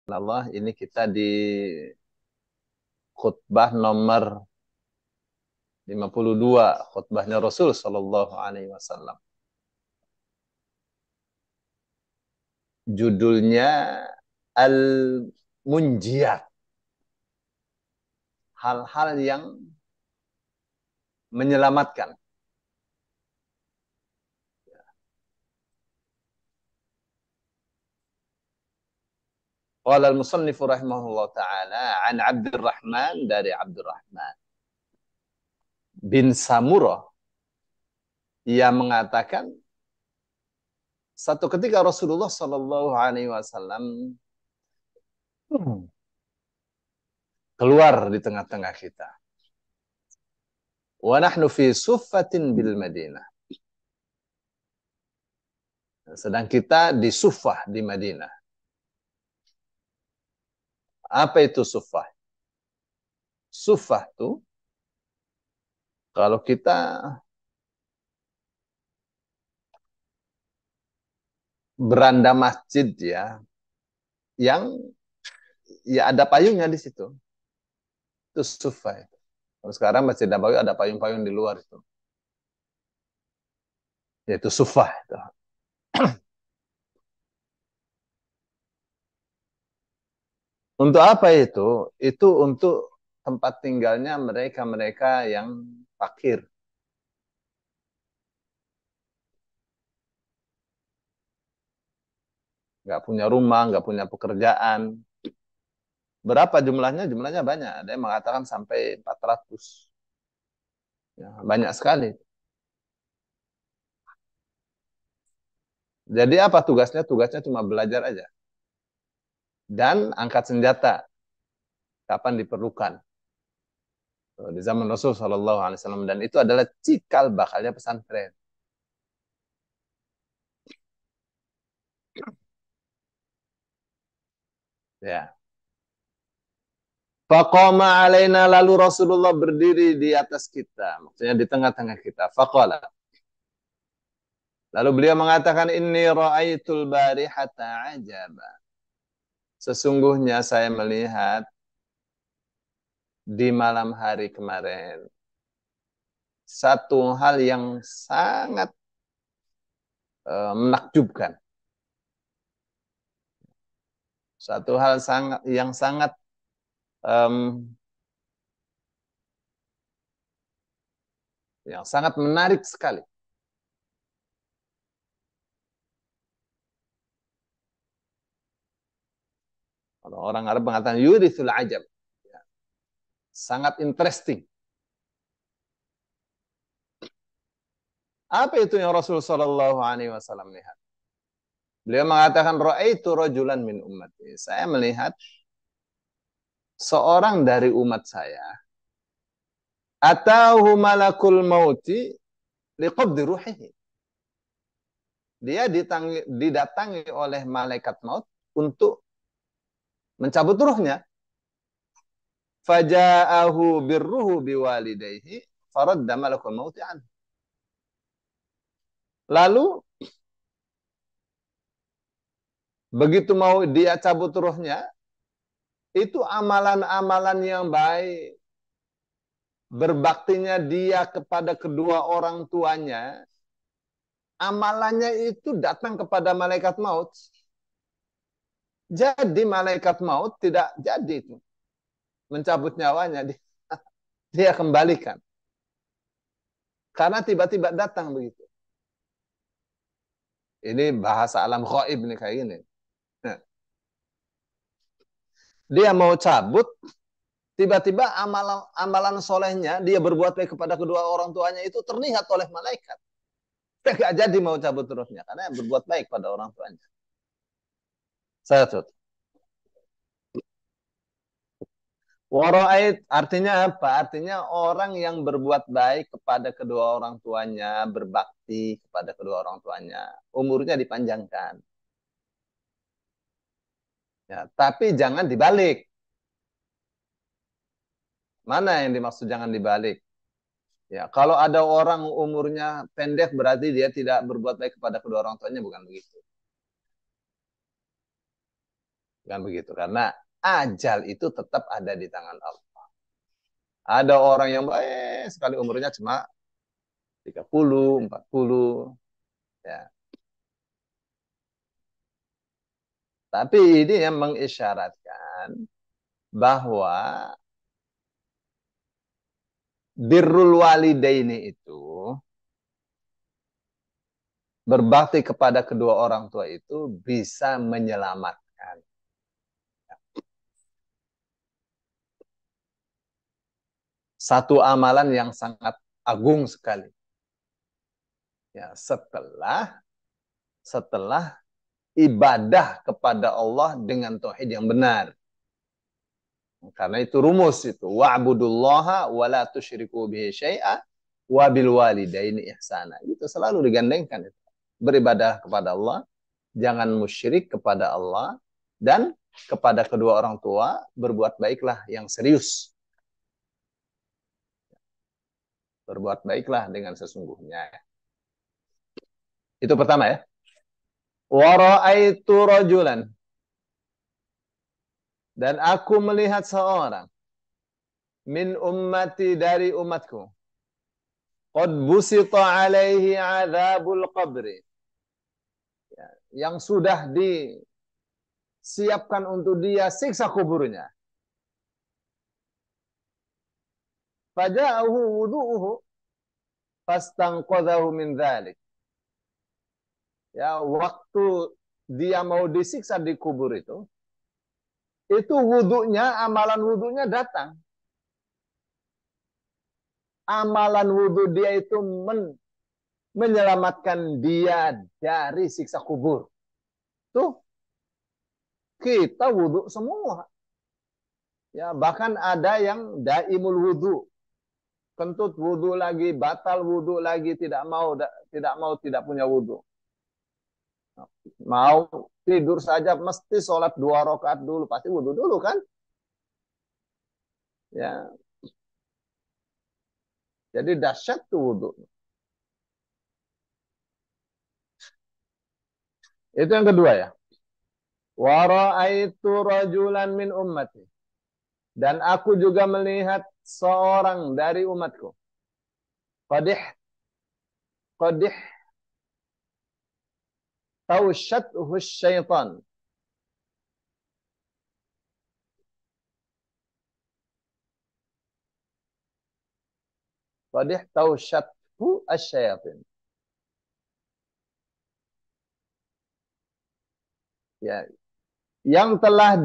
Allah, ini kita di khutbah nomor 52, khutbahnya Rasul Sallallahu Alaihi Wasallam. Judulnya Al-Munjiyat, hal-hal yang menyelamatkan. Qala al-musannif rahimahullah ta'ala an Abdurrahman, dari Abdurrahman bin Samurah, ia mengatakan satu ketika Rasulullah Sallallahu Alaihi Wasallam keluar di tengah-tengah kita. Wa nahnu fi suffatin bil Madinah. Sedang kita di Suffah di Madinah. Apa itu Suffah? Suffah itu kalau kita beranda masjid ya, yang ya ada payungnya di situ. Itu Suffah. Kalau sekarang Masjid Nabawi ada payung-payung di luar itu. Yaitu Suffah itu. Untuk apa itu? Itu untuk tempat tinggalnya mereka-mereka yang fakir. Nggak punya rumah, nggak punya pekerjaan. Berapa jumlahnya? Jumlahnya banyak. Ada yang mengatakan sampai 400. Ya, banyak sekali. Jadi apa tugasnya? Tugasnya cuma belajar aja. Dan angkat senjata kapan diperlukan. Di zaman Rasul Shallallahu Alaihi Wasallam. Dan itu adalah cikal bakalnya pesantren. Ya. Faqama alaina, lalu Rasulullah berdiri di atas kita. Maksudnya di tengah-tengah kita. Faqala. Lalu beliau mengatakan, Inni ra'aitul barihata ajaba. Sesungguhnya saya melihat di malam hari kemarin satu hal yang sangat menakjubkan. Satu hal yang sangat um, menarik sekali. Kalau orang Arab mengatakan yurithul ajab. Ya, sangat interesting. Apa itu yang Rasul Shallallahu Alaihi Wasallam lihat? Beliau mengatakan ra'aitu rajulan min ummati. Saya melihat seorang dari umat saya, atahu malakul mauti liqabdi ruhihi. Dia didatangi oleh malaikat maut untuk mencabut ruhnya. Faja'ahu birruhu biwalidayhi faradda malakul mauti anhu. Lalu begitu mau dia cabut ruhnya, itu amalan-amalan yang baik, berbaktinya dia kepada kedua orang tuanya, amalannya itu datang kepada malaikat maut. Jadi malaikat maut tidak jadi itu mencabut nyawanya, dia kembalikan. Karena tiba-tiba datang begitu. Ini bahasa alam ghaib nih kayak gini. Nah, dia mau cabut, tiba-tiba amalan solehnya, dia berbuat baik kepada kedua orang tuanya itu terlihat oleh malaikat. Dia gak jadi mau cabut terusnya, karena berbuat baik pada orang tuanya. Satu. Wara'ait artinya apa? Artinya orang yang berbuat baik kepada kedua orang tuanya, berbakti kepada kedua orang tuanya, umurnya dipanjangkan. Ya, tapi jangan dibalik. Mana yang dimaksud jangan dibalik? Ya, kalau ada orang umurnya pendek berarti dia tidak berbuat baik kepada kedua orang tuanya, bukan begitu. Kan begitu. Karena ajal itu tetap ada di tangan Allah. Ada orang yang baik sekali umurnya cuma 30, 40. Ya. Tapi ini yang mengisyaratkan bahwa birrul walidaini itu, berbakti kepada kedua orang tua itu bisa menyelamatkan. Satu amalan yang sangat agung sekali. Ya, setelah ibadah kepada Allah dengan tauhid yang benar. Karena itu rumus itu. Wa'budullaha wa la tusyriku bihi syai'a wa bil walidaini ihsana. Itu selalu digandengkan itu. Beribadah kepada Allah, jangan musyrik kepada Allah, dan kepada kedua orang tua berbuat baiklah yang serius. Berbuat baiklah dengan sesungguhnya. Itu pertama ya. Wa ra'aitu rajulan, dan aku melihat seorang min ummati, dari umatku, qad busita alaihi adzabul qabri, ya, yang sudah disiapkan untuk dia siksa kuburnya. Faja'ahu wudu'uhu fastanqadhahu min dzalik. Ya, waktu dia mau disiksa di kubur itu wudunya, amalan wudunya datang. Amalan wudu dia itu menyelamatkan dia dari siksa kubur. Tuh, kita wudu semua. Ya, bahkan ada yang daimul wudu. Kentut wudu lagi, batal wudu lagi, tidak punya wudu. Mau tidur saja mesti sholat 2 rakaat dulu, pasti wudu dulu kan? Ya. Jadi dahsyat tuh wudu. Itu yang kedua ya. Wa ra'aitu rajulan min ummati, dan aku juga melihat seorang dari umatku. Qadih qadih tawsyathu syaitan. Qadih tawsyathu asyayatin. Ya, yang telah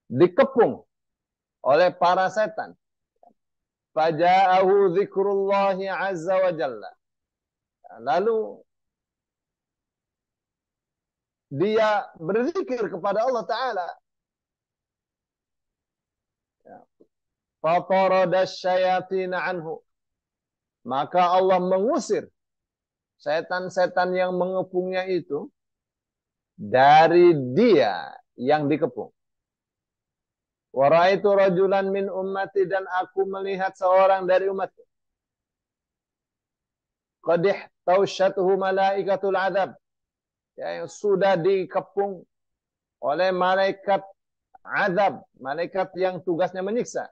dikepung oleh para setan. Faja'ahu dzikrullahi azza wa jalla. Lalu dia berzikir kepada Allah Ta'ala. Fatarada syayatina anhu. Maka Allah mengusir setan-setan yang mengepungnya itu dari dia yang dikepung. Wa ra'aitu rajulan min ummati, dan aku melihat seorang dari umatku. Qad ihtawsyatuhu malaikatul adzab. Ya, yang sudah dikepung oleh malaikat azab, malaikat yang tugasnya menyiksa.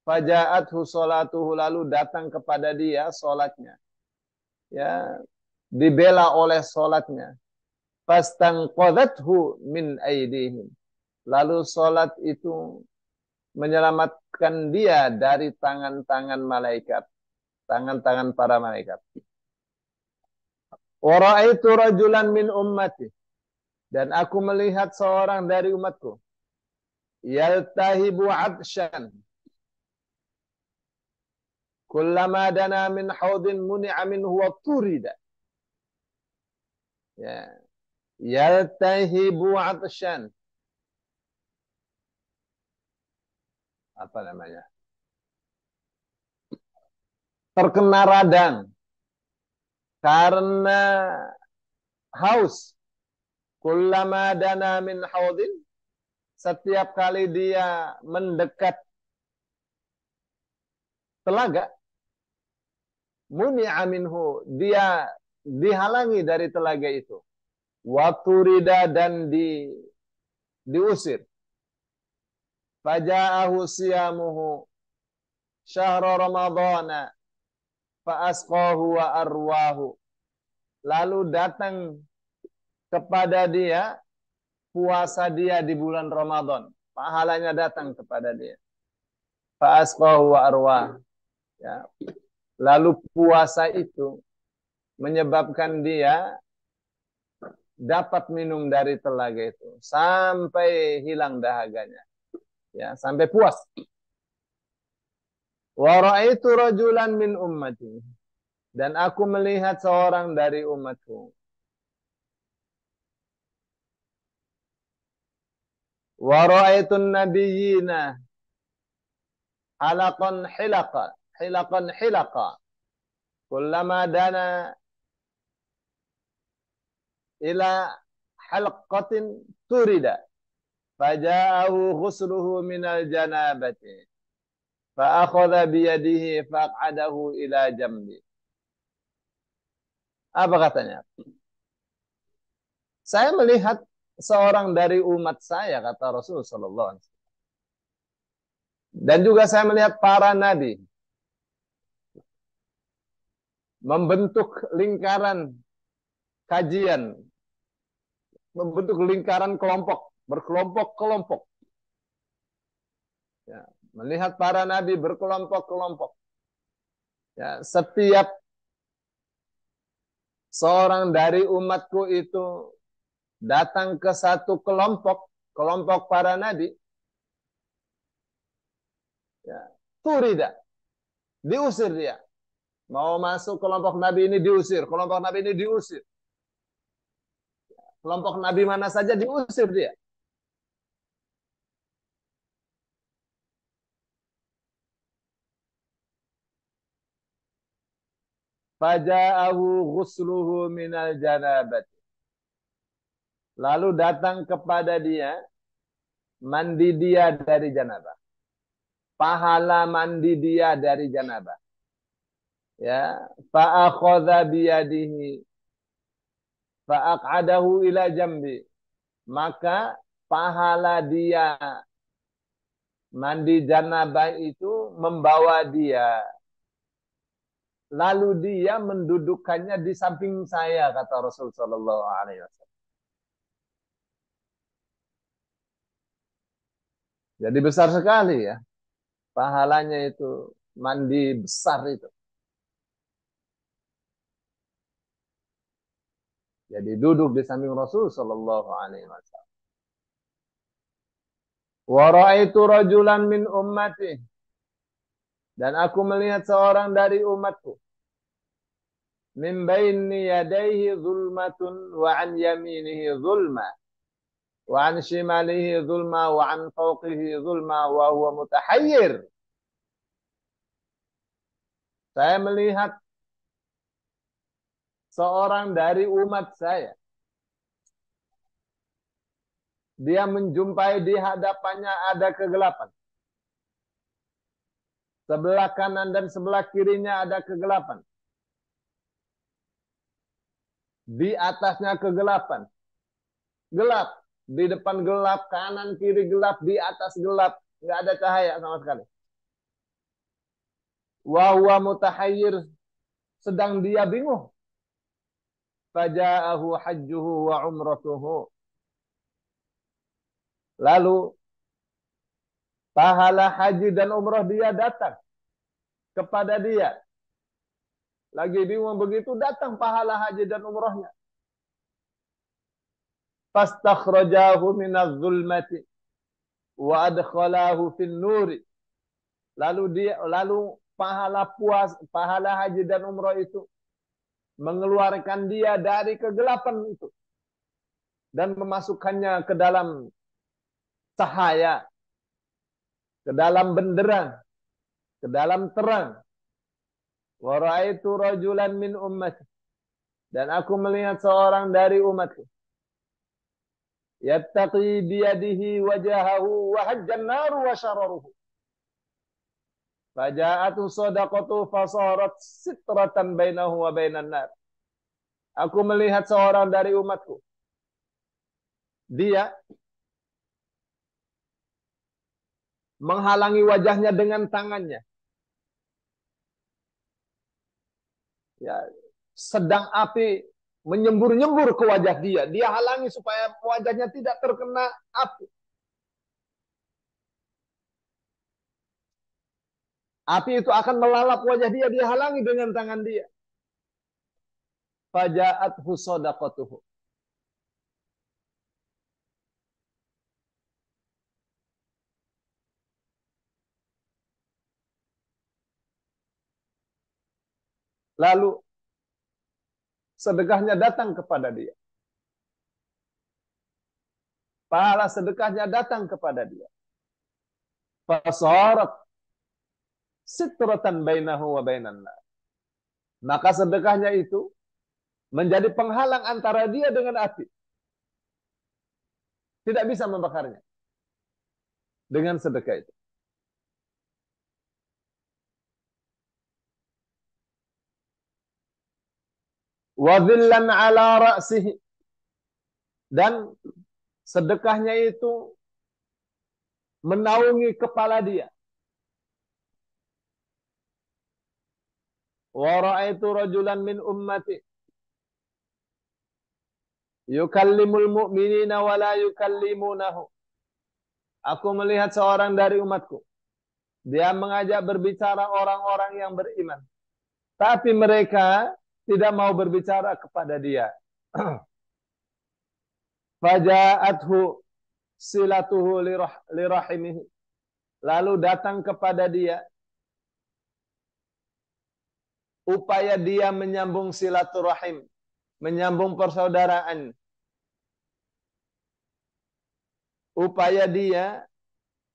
Faja'athu sholatuhu, lalu datang kepada dia sholatnya. Ya, dibela oleh sholatnya. Fastanqadhathu min aidihim. Lalu sholat itu menyelamatkan dia dari tangan-tangan malaikat, tangan-tangan para malaikat. Wa ra'aitu rajulan min ummati, dan aku melihat seorang dari umatku, yaltahibu 'atsyan, kullama dana min haudin muni'a minhu wa turida. Ya, yaltahibu 'atsyan, apa namanya? Terkena radang karena haus. Kullama dana min haudin, setiap kali dia mendekat telaga, muni'a minhu, dia dihalangi dari telaga itu. wa turida dan diusir. Faja'ahu siyamuhu syahra ramadhana fa asqahu wa arwahu. Lalu datang kepada dia puasa dia di bulan Ramadan. Pahalanya datang kepada dia. Fa asqahu wa arwah. Ya. Lalu puasa itu menyebabkan dia dapat minum dari telaga itu sampai hilang dahaganya. Ya, sampai puas. Wa ra'aitu rajulan min ummati. Dan aku melihat seorang dari umatku. Wa ra'aitu nabiyyina halaqan hilaqa. Kullama dana ila halqatin turida. Faja'ahu ghusluhu minal janabati. Fa'akhadha biyadihi fa'aq'adahu ila jambi. Apa katanya? Saya melihat seorang dari umat saya, kata Rasulullah SAW. Dan juga saya melihat para nabi membentuk lingkaran kajian, membentuk lingkaran kelompok, berkelompok-kelompok. Ya, melihat para nabi berkelompok-kelompok. Ya, setiap seorang dari umatku itu datang ke satu kelompok para nabi, ya, turida, diusir dia. Mau masuk kelompok nabi ini diusir, kelompok nabi ini diusir. Kelompok nabi mana saja diusir dia. Faja'ahu ghusluhu minal janabat. Lalu datang kepada dia mandi dia dari janabah. Pahala mandi dia dari janabah. Ya, fa'akhadha biyadihi fa'aq'adahu ila jambi. Maka pahala dia mandi janabah itu membawa dia. Lalu dia mendudukkannya di samping saya, kata Rasulullah sallallahu alaihi wasallam. Jadi besar sekali ya. Pahalanya itu mandi besar itu. Jadi duduk di samping Rasul sallallahu alaihi wasallam. Wa ra'aitu rajulan min ummati. Dan aku melihat seorang dari umatku. Min baini yadayhi zulmatun wa an yaminihi zulma. Wa an shimalihi zulma wa an fawqihi zulma wa huwa mutahayyir. Saya melihat seorang dari umat saya. Dia menjumpai di hadapannya ada kegelapan. Sebelah kanan dan sebelah kirinya ada kegelapan. Di atasnya kegelapan. Gelap. Di depan gelap, kanan kiri gelap, di atas gelap. Nggak ada cahaya sama sekali. Wa huwa mutahayyir. Sedang dia bingung. Faja'ahu hajjuhu wa umratuhu. Lalu pahala haji dan umrah dia datang kepada dia. Lagi bingung begitu, datang pahala haji dan umrahnya. Fastakhrajahu minadh zulmati wa adkhalahu fin nuri. Lalu pahala haji dan umrah itu mengeluarkan dia dari kegelapan itu dan memasukkannya ke dalam cahaya, ke dalam benderang, ke dalam terang. Wa ra'aitu rajulan min ummati. Dan aku melihat seorang dari umatku. Yattaqi biyadihi wajahahu wa hajjan naru wa syararuhu. Faja'atu sadaqatu fasarat sitratan bainahu wa bainan nar. Aku melihat seorang dari umatku. dia menghalangi wajahnya dengan tangannya. Ya, sedang api menyembur-nyembur ke wajah dia. Dia halangi supaya wajahnya tidak terkena api. Api itu akan melalap wajah dia. Dia halangi dengan tangan dia. Faja'athu shadaqatuhu. Lalu sedekahnya datang kepada dia. Pahala sedekahnya datang kepada dia. Fasarat sitratan bainahu wa bainan nar. Maka sedekahnya itu menjadi penghalang antara dia dengan api. Tidak bisa membakarnya dengan sedekah itu. Wa dhillan ala ra'sihi. Dan sedekahnya itu menaungi kepala dia. Wa ra'aitu rajulan min ummati yukallimul mu'minina wa la yukallimunahu. Aku melihat seorang dari umatku. Dia mengajak berbicara orang-orang yang beriman. Tapi mereka tidak mau berbicara kepada dia. Faja'athu silatuhu lirahimihi. Lalu datang kepada dia upaya dia menyambung silaturahim, menyambung persaudaraan. Upaya dia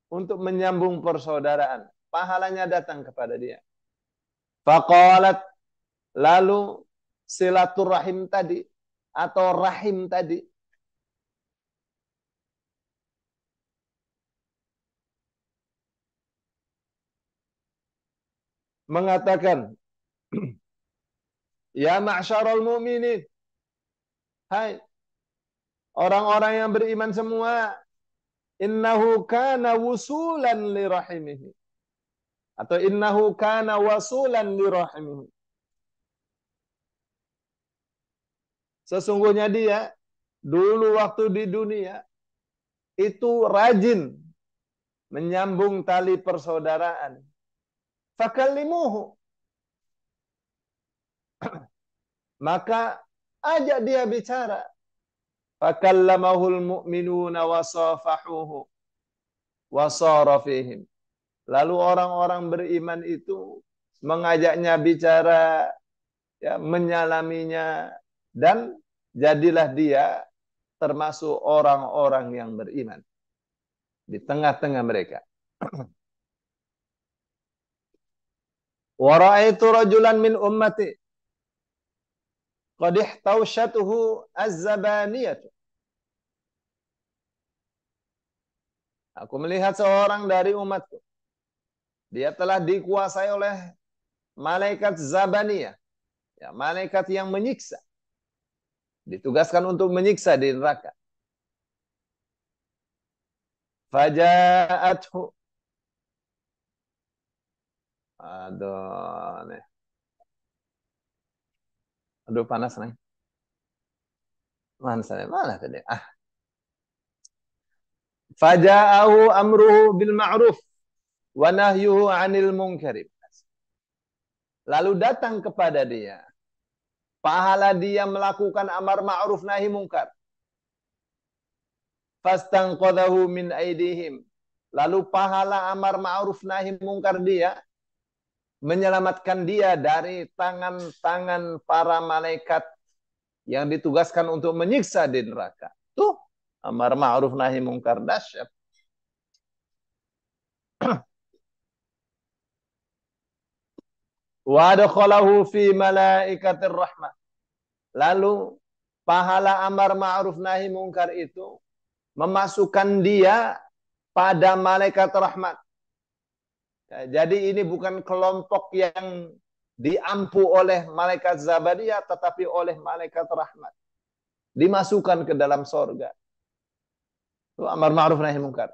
untuk menyambung persaudaraan. Pahalanya datang kepada dia. Faqalat, lalu silaturahim tadi atau rahim tadi mengatakan, ya ma'syarul mu'minin, hai orang-orang yang beriman semua, innahu kana wusulan lirahimihi, atau innahu kana wasulan lirahimihi. Sesungguhnya dia dulu waktu di dunia itu rajin menyambung tali persaudaraan. Fakallimuhu, maka ajak dia bicara. Fakallamahul mu'minuna wasafahuhu wasara fihim. Lalu orang-orang beriman itu mengajaknya bicara, ya, menyalaminya, dan jadilah dia termasuk orang-orang yang beriman di tengah-tengah mereka. Wa ra'aitu rajulan min ummati qad ihtawshatuhu az-zabaniyah. Aku melihat seorang dari umatku, dia telah dikuasai oleh malaikat Zabaniyah, ya, malaikat yang menyiksa, ditugaskan untuk menyiksa di neraka. Faja'athu, aduh, nih. Aduh panas nih. Mana tadi? Faja'ahu amruhu bil ma'ruf wa nahyuhu 'anil munkar. Lalu datang kepada dia pahala dia melakukan amar ma'ruf nahi munkar. Fastanqadhahu min aidihim. Lalu pahala amar ma'ruf nahi munkar dia menyelamatkan dia dari tangan-tangan para malaikat yang ditugaskan untuk menyiksa di neraka. Tuh, amar ma'ruf nahi munkar dahsyat. Wa adkhalahu fi malaikatir rahmah. Lalu pahala amar ma'ruf nahi munkar itu memasukkan dia pada malaikat rahmat. Ya, jadi ini bukan kelompok yang diampu oleh malaikat Zabaniyah, tetapi oleh malaikat rahmat. Dimasukkan ke dalam sorga. Itu amar ma'ruf nahi munkar.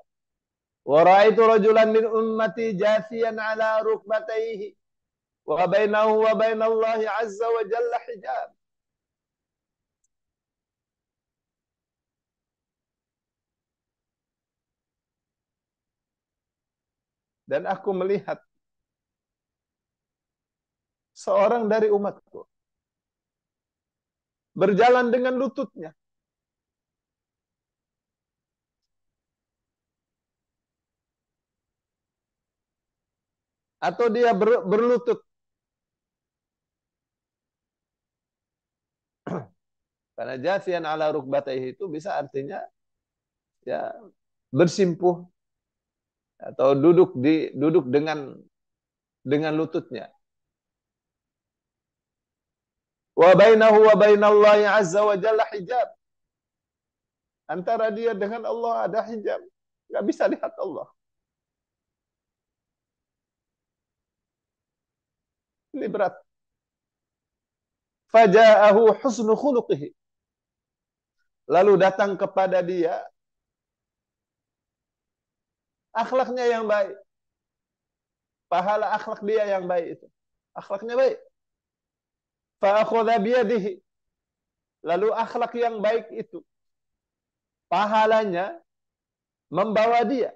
Wa ra'aitu rajulan min ummati jathiyan ala rukbatayhi wa bainahu wa bainallahi azza wa jalla hijab. Dan aku melihat seorang dari umatku berjalan dengan lututnya. Atau dia berlutut. Karena jathiyan ala rukbatayhi itu bisa artinya ya bersimpuh atau duduk dengan lututnya. Wa bainahu wa bainallahi azza wa jalla hijab. Antara dia dengan Allah ada hijab. Nggak bisa lihat Allah. Ini berat. Faja'ahu husnu khuluqihi. Lalu datang kepada dia akhlaknya yang baik. Pahala akhlak dia yang baik itu. Akhlaknya baik. Fa'akhudha biyadihi. Lalu akhlak yang baik itu pahalanya membawa dia.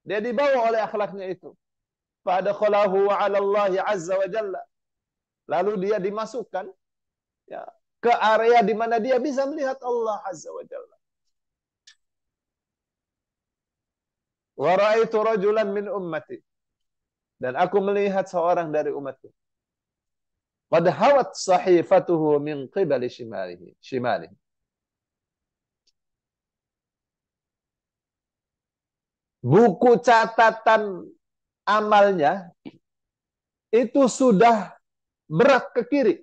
Dia dibawa oleh akhlaknya itu. Fa'adakhalahu 'ala Allah azza wa jalla. Lalu dia dimasukkan ya, ke area di mana dia bisa melihat Allah azza wa jalla. Wa ra'aitu rajulan min ummati. Dan aku melihat seorang dari umatku. Qad hawat sahifatuhu min qibali shimalihi. Buku catatan amalnya itu sudah berat ke kiri.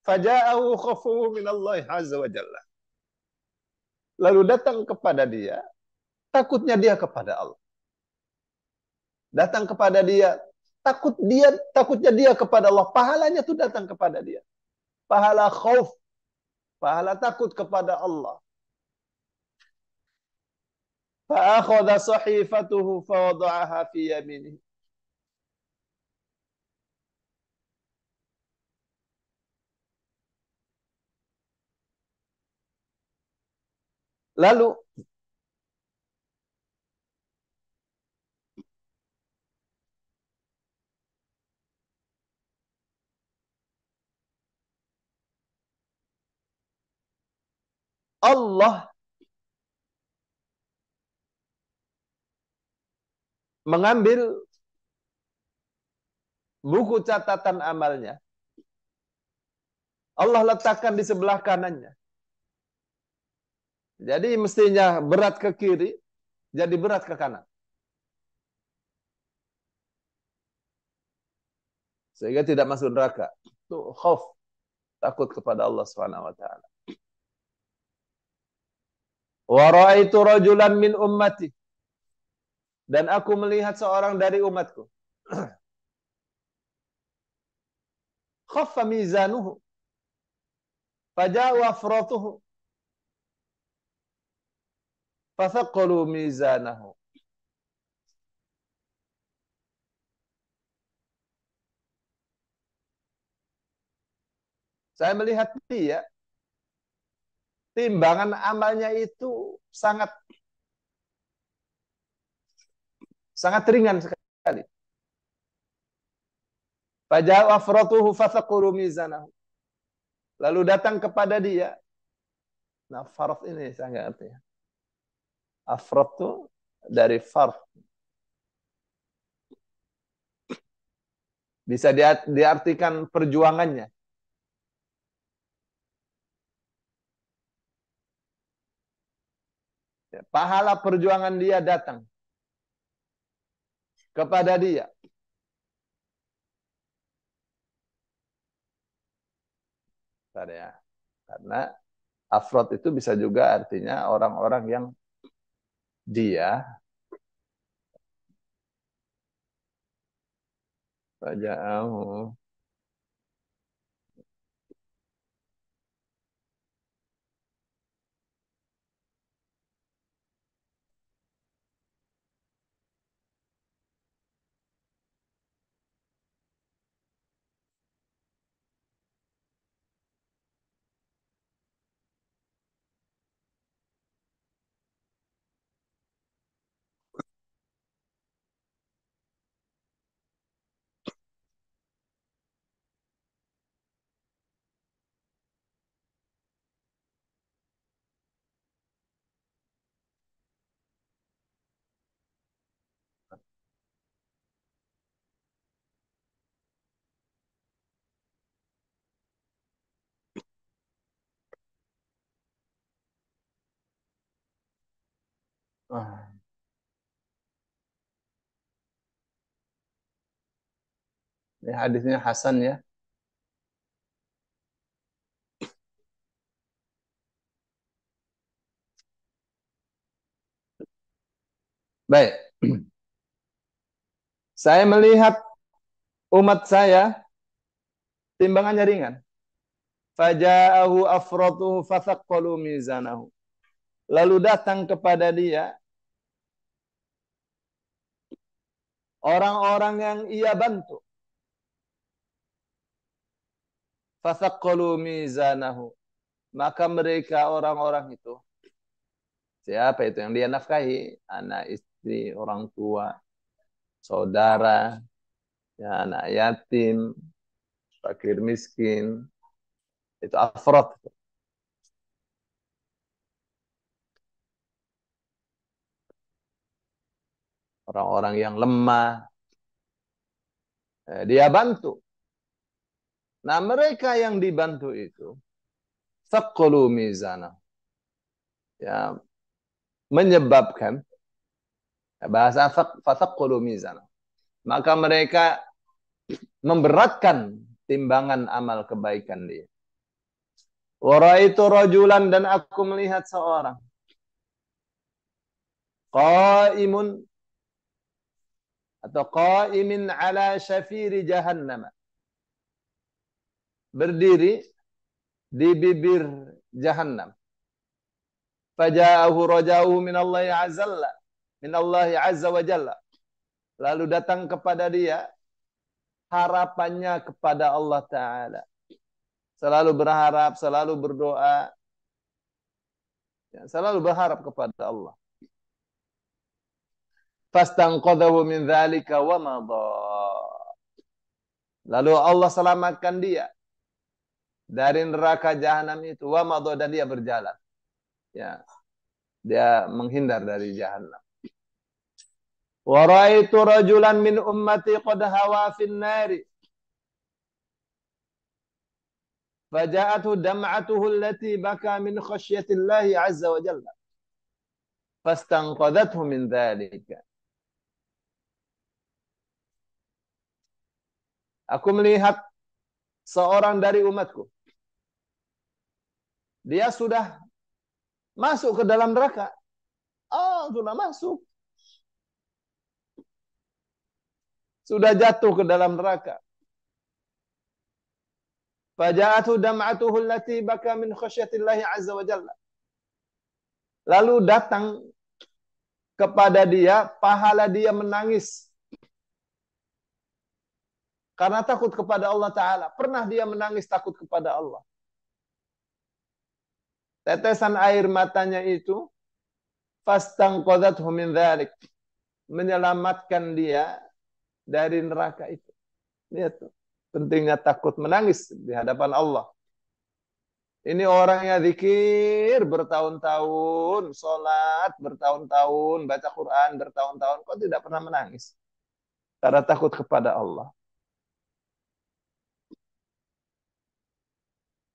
Faja'ahu khafuhu min Allah azza wa jalla. Lalu datang kepada dia, takutnya dia kepada Allah. Datang kepada dia, takutnya dia kepada Allah. Pahalanya itu datang kepada dia. Pahala khauf, pahala takut kepada Allah. Fa'akhadha sahifatuhu fawada'aha fi yaminihi. Lalu Allah mengambil buku catatan amalnya. Allah letakkan di sebelah kanannya. Jadi mestinya berat ke kiri, jadi berat ke kanan. Sehingga tidak masuk neraka. Itu khauf, takut kepada Allah Subhanahu wa taala. Wa ra'aitu rajulan min ummati. Dan aku melihat seorang dari umatku. Khaffa mizanuhu. Faja'u afratuhu. Fathaqalu mizanahu. Saya melihat dia, timbangan amalnya itu sangat ringan sekali. Faja'u afratuhu fathaqalu mizanahu. Lalu datang kepada dia. Nah, farad ini saya nggak ngerti. Afrad itu dari fard. Bisa diartikan perjuangannya. Pahala perjuangan dia datang kepada dia. Ya. Karena afrod itu bisa juga artinya orang-orang yang dia Ah, ini hadisnya Hasan ya. Baik. Saya melihat umat saya timbangannya ringan. Faja'ahu afratuhu fathaqqalu mizanahu. Lalu datang kepada dia orang-orang yang ia bantu. Fathaqqalu mizanahu. Maka mereka orang-orang itu, siapa itu yang dia nafkahi? Anak, istri, orang tua, saudara, ya, anak yatim, fakir miskin. Itu afrod. Orang-orang yang lemah, dia bantu. Nah, mereka yang dibantu itu, thaqqalu mizana. Ya, menyebabkan, bahasa fathaqqalu mizana. Maka mereka memberatkan timbangan amal kebaikan dia. Wa ra'aitu rajulan, dan aku melihat seorang qaimun atau qaimin ala syafiri jahannam, berdiri di bibir jahannam. Faja'ahu raja'uhu min Allah azza wa jalla. Lalu datang kepada dia harapannya kepada Allah Ta'ala. Selalu berharap, selalu berdoa, ya, selalu berharap kepada Allah. Fastanqadhahu min dzalika wa madha. Lalu Allah selamatkan dia dari neraka jahanam itu, wa madha, dan dia berjalan. Ya, dia menghindar dari jahanam. Wa ra'aitu rajulan min ummati qad hawa fin nari. Faja'athu dam'atuhu allati baka min khasyatillahi azza wa jalla. Fastanqadhathu min dzalika. Aku melihat seorang dari umatku. Dia sudah masuk ke dalam neraka. Oh, sudah masuk. Sudah jatuh ke dalam neraka. Faja'athu dam'atuhu allati baka min khasyatillahi azza wa jalla. Lalu datang kepada dia pahala dia menangis karena takut kepada Allah Ta'ala. Pernah dia menangis takut kepada Allah. Tetesan air matanya itu fastanqadhathu min dzalik, menyelamatkan dia dari neraka itu. Lihat tuh, pentingnya takut menangis di hadapan Allah. Ini orang yang zikir bertahun-tahun, sholat bertahun-tahun, baca Quran bertahun-tahun, kok tidak pernah menangis? Karena takut kepada Allah.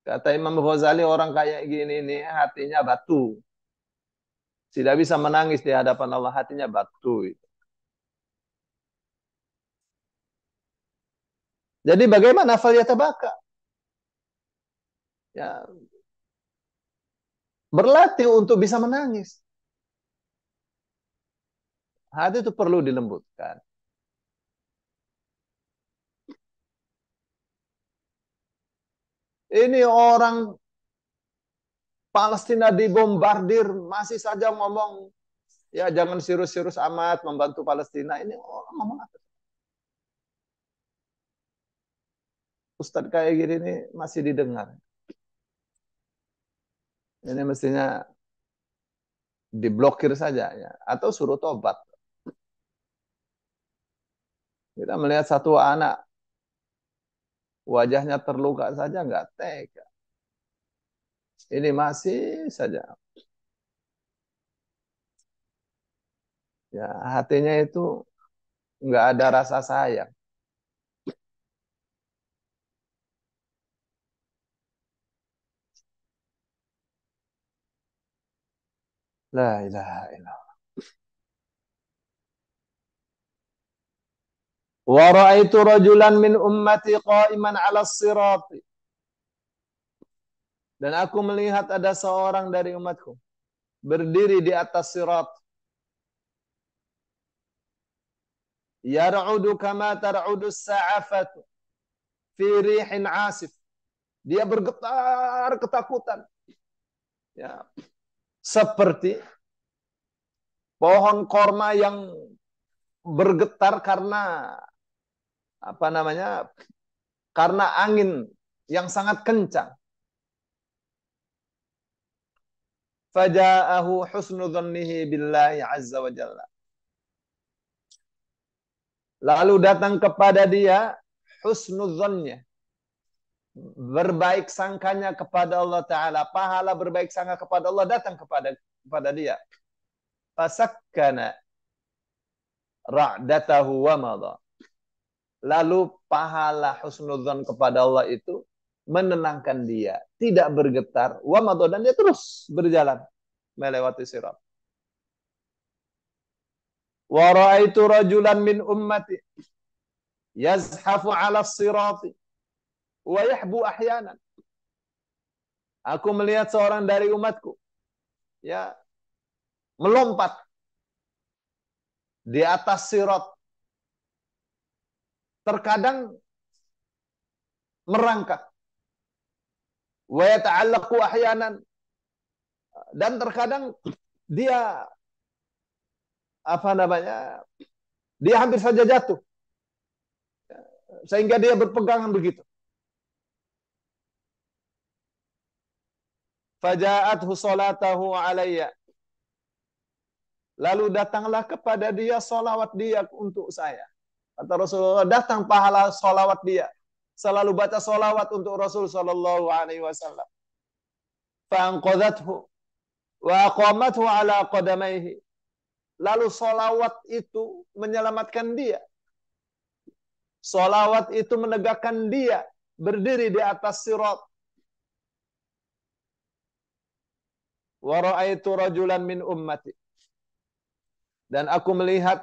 Kata Imam Ghazali, orang kayak gini nih hatinya batu. Tidak bisa menangis di hadapan Allah, hatinya batu. Jadi bagaimana falyatabaka? Ya, berlatih untuk bisa menangis. Hati itu perlu dilembutkan. Ini orang Palestina dibombardir, masih saja ngomong, ya jangan serius-serius amat membantu Palestina. Ini orang ngomong apa? Ustadz kayak gini nih masih didengar. Ini mestinya diblokir saja ya, atau suruh tobat. Kita melihat satu anak wajahnya terluka saja nggak tega. Ini masih saja ya, hatinya itu nggak ada rasa sayang. La ilaha illallah. Wa ra'aitu rajulan min ummati qa'iman 'ala as-sirat. Dan aku melihat ada seorang dari umatku berdiri di atas sirat. Yar'udu kama tar'udu as-sa'afatu fi rihin 'asif. Dia bergetar ketakutan. Ya, seperti pohon korma yang bergetar karena apa namanya? Karena angin yang sangat kencang. Faja'ahu husnu dhannihi billahi azza wa jalla. Lalu datang kepada dia husnudzonnya, berbaik sangkanya kepada Allah Ta'ala, pahala berbaik sangka kepada Allah datang kepada dia. Fasakkana ra'datahu wa madha. Lalu pahala husnudzon kepada Allah itu menenangkan dia, tidak bergetar, wa madha, dan dia terus berjalan melewati sirat. Wa ra'aitu rajulan min ummati yazhafu 'ala as-sirati wa yahbu ahyanan. Aku melihat seorang dari umatku ya melompat di atas sirat, terkadang merangkak, wa yata'allaqu ahyanan, dan terkadang dia apa namanya? Dia hampir saja jatuh sehingga dia berpegangan begitu. Faja'athu salatahu alayya. Lalu datanglah kepada dia salawat dia untuk saya. Kata Rasulullah, datang pahala salawat dia. Selalu baca salawat untuk Rasul sallallahu alaihi wasallam. Fa'anqadhathu wa aqamathu ala qadamaihi. Lalu salawat itu menyelamatkan dia. Salawat itu menegakkan dia berdiri di atas sirat. Wa ra'aitu rajulan min ummati. Dan aku melihat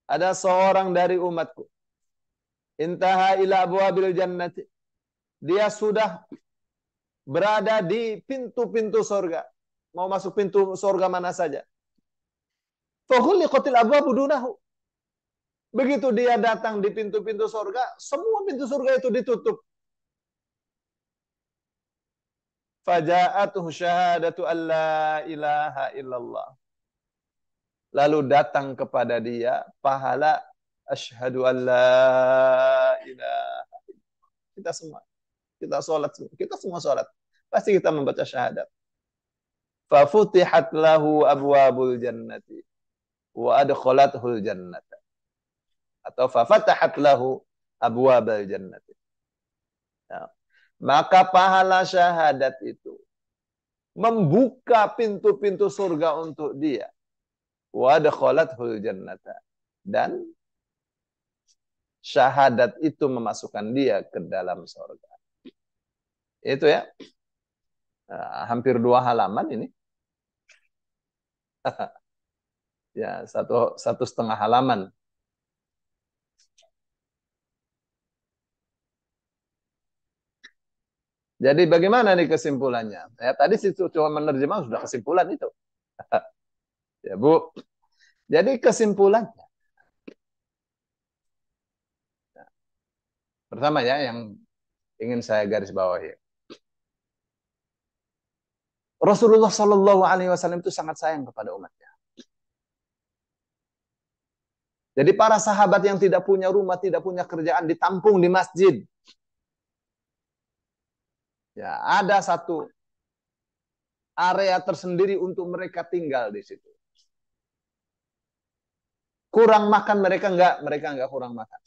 ada seorang dari umatku. Intaha ila abwabil jannati. Dia sudah berada di pintu-pintu surga. Mau masuk pintu surga mana saja. Faghulliqatil abwabu dunahu. Begitu dia datang di pintu-pintu surga, semua pintu surga itu ditutup. Faja'atuhu syahadatu an la ilaha illallah. Lalu datang kepada dia pahala asyhadu an la ilaha. Kita semua, kita semua sholat. Pasti kita membaca syahadat. Fafutihat lahu abwabul jannati wa adkhalathul jannata. Atau fafatahat lahu abwabul jannati. Ya. Maka pahala syahadat itu membuka pintu-pintu surga untuk dia. Wa adkhalathul jannata. Dan syahadat itu memasukkan dia ke dalam surga. Itu ya. Hampir 2 halaman ini. Ya, satu setengah halaman. Jadi bagaimana nih kesimpulannya? Ya, tadi situ cuma menerjemah sudah kesimpulan itu. Ya, Bu. Jadi kesimpulannya. Pertama ya yang ingin saya garis bawahi. Rasulullah Shallallahu Alaihi Wasallam itu sangat sayang kepada umatnya. Jadi para sahabat yang tidak punya rumah, tidak punya kerjaan, ditampung di masjid. Ya, ada satu area tersendiri untuk mereka tinggal di situ. Kurang makan mereka enggak kurang makan.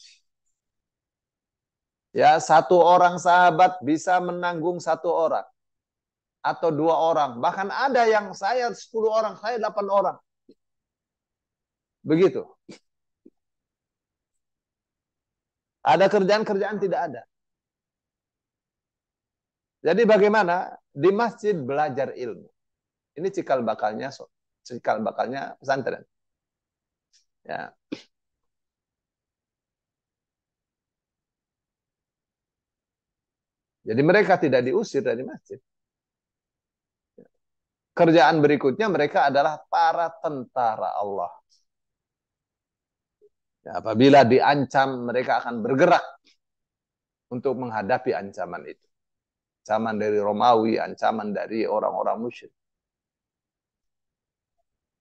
Ya, satu orang sahabat bisa menanggung 1 orang atau 2 orang. Bahkan ada yang saya 10 orang, saya 8 orang. Begitu. Ada kerjaan-kerjaan tidak ada. Jadi bagaimana? Di masjid belajar ilmu. Ini cikal bakalnya pesantren. Ya. Jadi mereka tidak diusir dari masjid. Kerjaan berikutnya mereka adalah para tentara Allah. Ya, apabila diancam, mereka akan bergerak untuk menghadapi ancaman itu. Ancaman dari Romawi, ancaman dari orang-orang musyrik.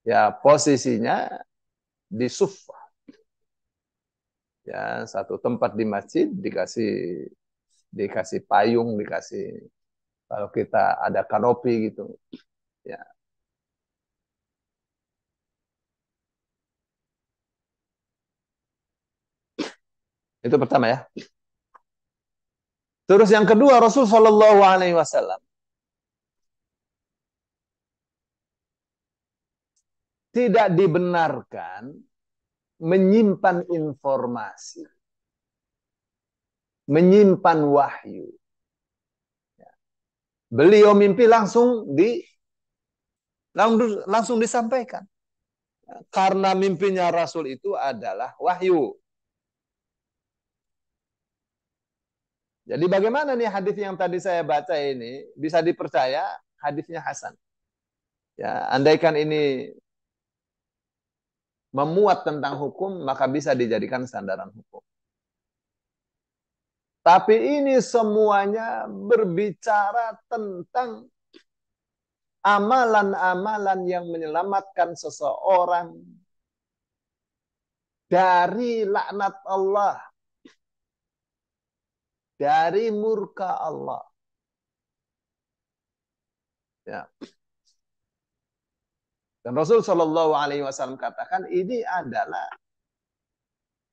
Ya, posisinya di Suffah. Ya, satu tempat di masjid dikasih payung, dikasih kalau kita ada kanopi gitu. Ya, itu pertama ya. Terus yang kedua, Rasul Shallallahu Alaihi Wasallam tidak dibenarkan menyimpan informasi, menyimpan wahyu. Beliau mimpi langsung disampaikan. Karena mimpinya Rasul itu adalah wahyu. Jadi bagaimana nih hadis yang tadi saya baca ini bisa dipercaya hadisnya Hasan? Ya, andaikan ini memuat tentang hukum maka bisa dijadikan sandaran hukum. Tapi ini semuanya berbicara tentang amalan-amalan yang menyelamatkan seseorang dari laknat Allah, dari murka Allah. Ya. Dan Rasul Shallallahu Alaihi Wasallam katakan ini adalah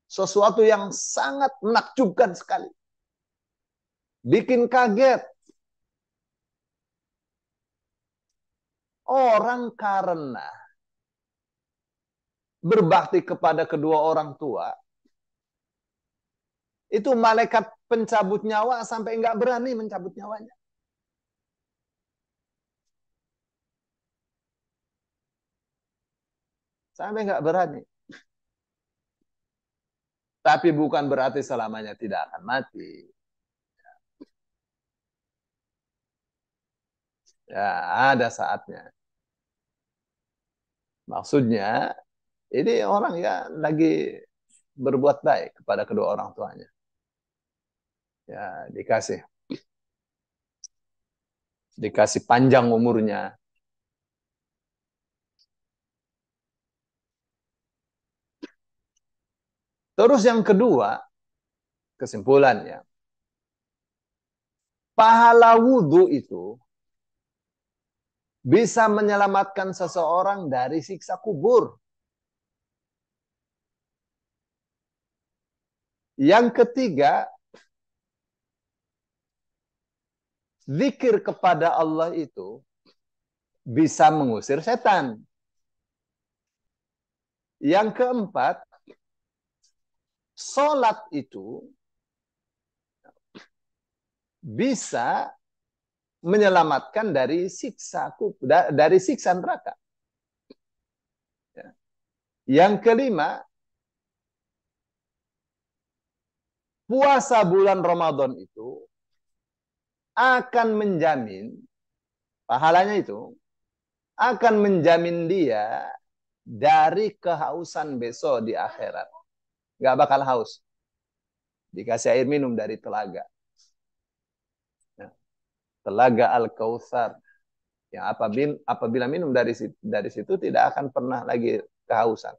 sesuatu yang sangat menakjubkan sekali, bikin kaget orang karena berbakti kepada kedua orang tua itu malaikat pencabut nyawa sampai nggak berani mencabut nyawanya. Sampai nggak berani. Tapi bukan berarti selamanya tidak akan mati. Ya, ada saatnya. Maksudnya, ini orang ya lagi berbuat baik kepada kedua orang tuanya. Ya, dikasih panjang umurnya. Terus yang kedua, kesimpulannya, pahala wudhu itu bisa menyelamatkan seseorang dari siksa kubur. Yang ketiga, zikir kepada Allah itu bisa mengusir setan. Yang keempat, sholat itu bisa menyelamatkan dari siksa neraka. Yang kelima, puasa bulan Ramadan itu akan menjamin pahalanya itu akan menjamin dia dari kehausan besok di akhirat. Gak bakal haus. Dikasih air minum dari telaga. Telaga Al-Kautsar. Yang apabila minum dari situ tidak akan pernah lagi kehausan.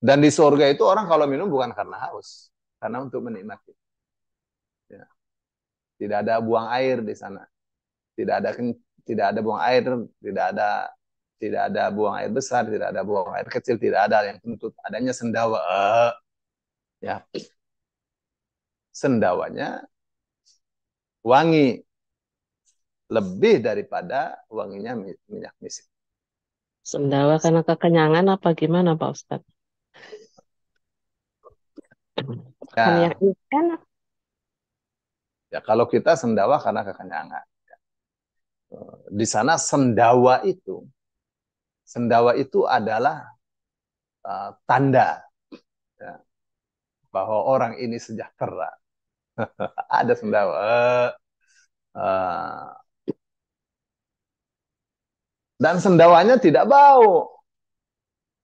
Dan di surga itu orang kalau minum bukan karena haus, karena untuk menikmati. Ya. Tidak ada buang air di sana. Tidak ada buang air, tidak ada buang air besar, tidak ada buang air kecil, tidak ada yang kentut, adanya sendawa. Ya. Sendawanya wangi lebih daripada wanginya minyak misik. Sendawa karena kekenyangan apa gimana Pak Ustadz? Kan yang Ya, enak. ya kalau kita sendawa karena kekenyangan. Di sana sendawa itu adalah tanda ya, bahwa orang ini sejahtera. Ada sendawa. Uh, dan sendawanya tidak bau.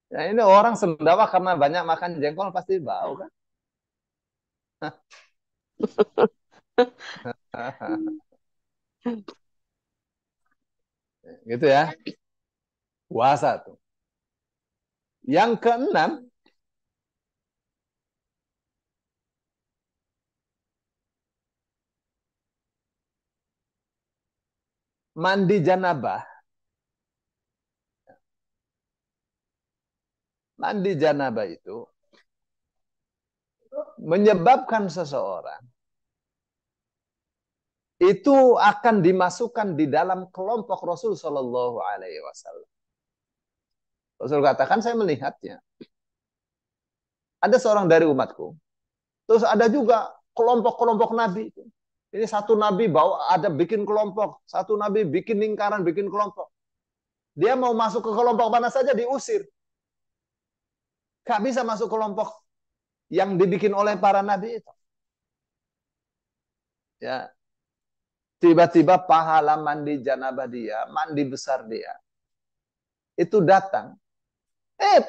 Ya, ini orang sendawa karena banyak makan jengkol pasti bau kan? Gitu ya. Puasa tuh. Yang keenam, mandi janabah. Mandi janabah itu menyebabkan seseorang itu akan dimasukkan di dalam kelompok Rasul Shallallahu Alaihi Wasallam. Rasul katakan, saya melihatnya. Ada seorang dari umatku. Terus ada juga kelompok-kelompok Nabi. Ini satu Nabi bawa ada bikin kelompok, satu Nabi bikin lingkaran, bikin kelompok. Dia mau masuk ke kelompok mana saja diusir. Gak bisa masuk kelompok yang dibikin oleh para Nabi itu. Ya, tiba-tiba pahala mandi janabah dia, mandi besar dia, itu datang.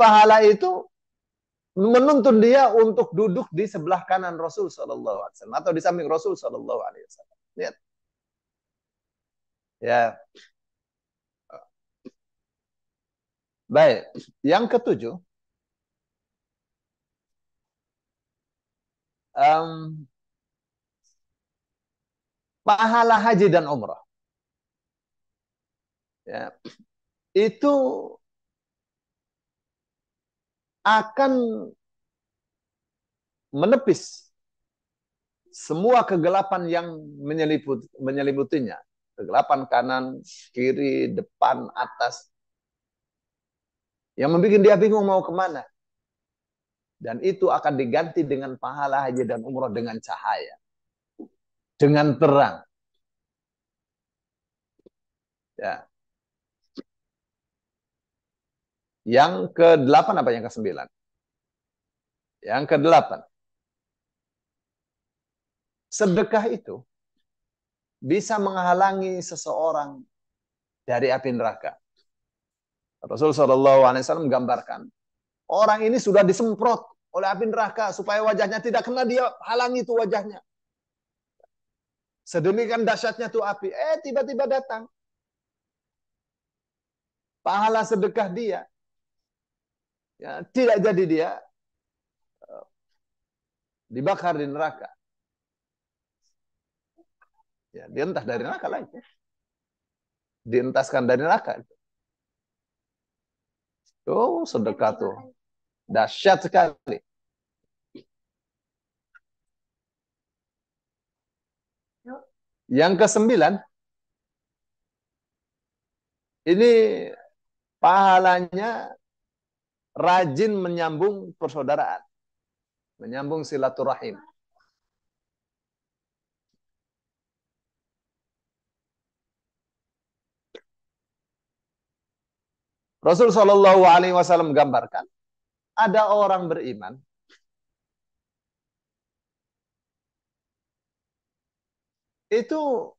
Pahala itu menuntun dia untuk duduk di sebelah kanan Rasul Shallallahu Alaihi Wasallam atau di samping Rasul Shallallahu Alaihi Wasallam. Lihat, ya. Baik, yang ketujuh, pahala haji dan umrah. Ya, itu akan menepis semua kegelapan yang menyeliputinya. Kegelapan kanan, kiri, depan, atas. Yang membuat dia bingung mau kemana. Dan itu akan diganti dengan pahala haji dan umrah dengan cahaya. Dengan terang. Ya. Yang ke-8 apa yang ke-9? Yang ke-8. Sedekah itu bisa menghalangi seseorang dari api neraka. Rasul Shallallahu Alaihi Wasallam menggambarkan, orang ini sudah disemprot oleh api neraka supaya wajahnya tidak kena, dia halangi itu wajahnya. Sedemikian dahsyatnya tuh api. Tiba-tiba datang pahala sedekah dia. Ya, tidak jadi dia dibakar di neraka. Ya, dientah dari neraka lagi. Dientaskan dari neraka. Oh, sedekah tuh dahsyat sekali. Yang ke-9, ini pahalanya rajin menyambung persaudaraan, menyambung silaturahim. Rasul Shallallahu Alaihi Wasallam menggambarkan, ada orang beriman itu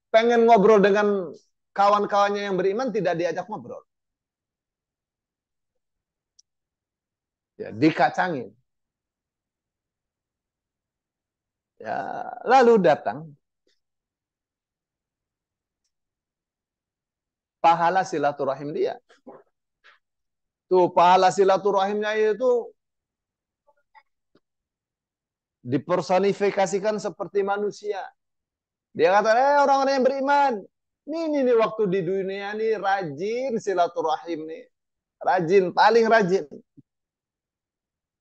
pengen ngobrol dengan kawan-kawannya yang beriman, tidak diajak ngobrol. Ya, dikacangin. Ya, lalu datang pahala silaturahim dia. Tuh pahala silaturahimnya itu dipersonifikasikan seperti manusia. Dia kata, orang-orang yang beriman, ini waktu di dunia nih rajin silaturahim nih. Rajin, paling rajin.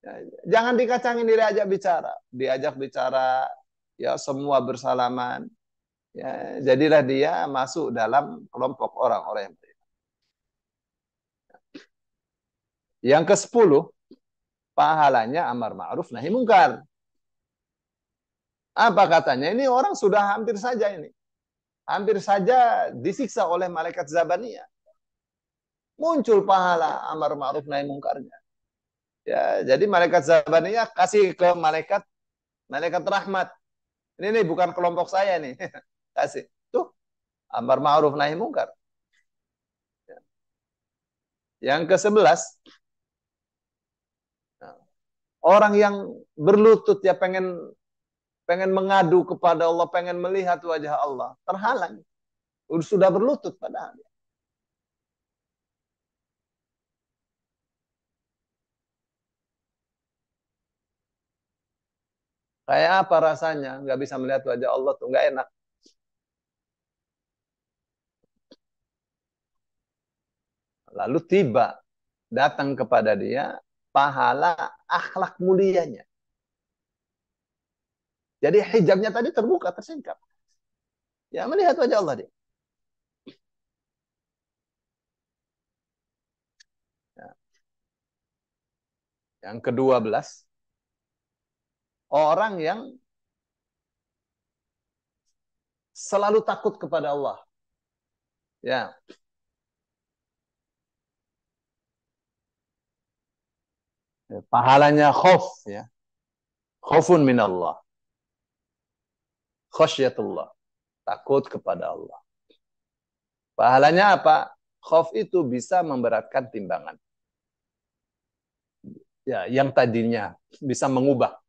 Ya, jangan dikacangin, diajak bicara. Diajak bicara, ya semua bersalaman. Ya, jadilah dia masuk dalam kelompok orang-orang yang beriman. Yang ke-10, pahalanya amar ma'ruf nahi mungkar. Apa katanya? Ini orang sudah hampir saja ini. Hampir saja disiksa oleh malaikat Zabaniyah. muncul pahala amar ma'ruf nahi mungkarnya. Ya, jadi malaikat zabaniyah kasih ke malaikat rahmat. Ini nih bukan kelompok saya nih. Kasih. Tuh, amar ma'ruf nahi mungkar. Yang ke-11, orang yang berlutut ya pengen mengadu kepada Allah, pengen melihat wajah Allah, terhalang. Sudah berlutut padahal. Kayak apa rasanya? Nggak bisa melihat wajah Allah tuh nggak enak. Lalu tiba datang kepada dia pahala akhlak mulianya. Jadi hijabnya tadi terbuka, tersingkap. Ya melihat wajah Allah dia. Ya. Yang ke-12, orang yang selalu takut kepada Allah. Ya. Pahalanya khauf ya. Khaufun min Allah. Khasyatullah. Takut kepada Allah. Pahalanya apa? Khauf itu bisa memberatkan timbangan. Ya, yang tadinya bisa mengubah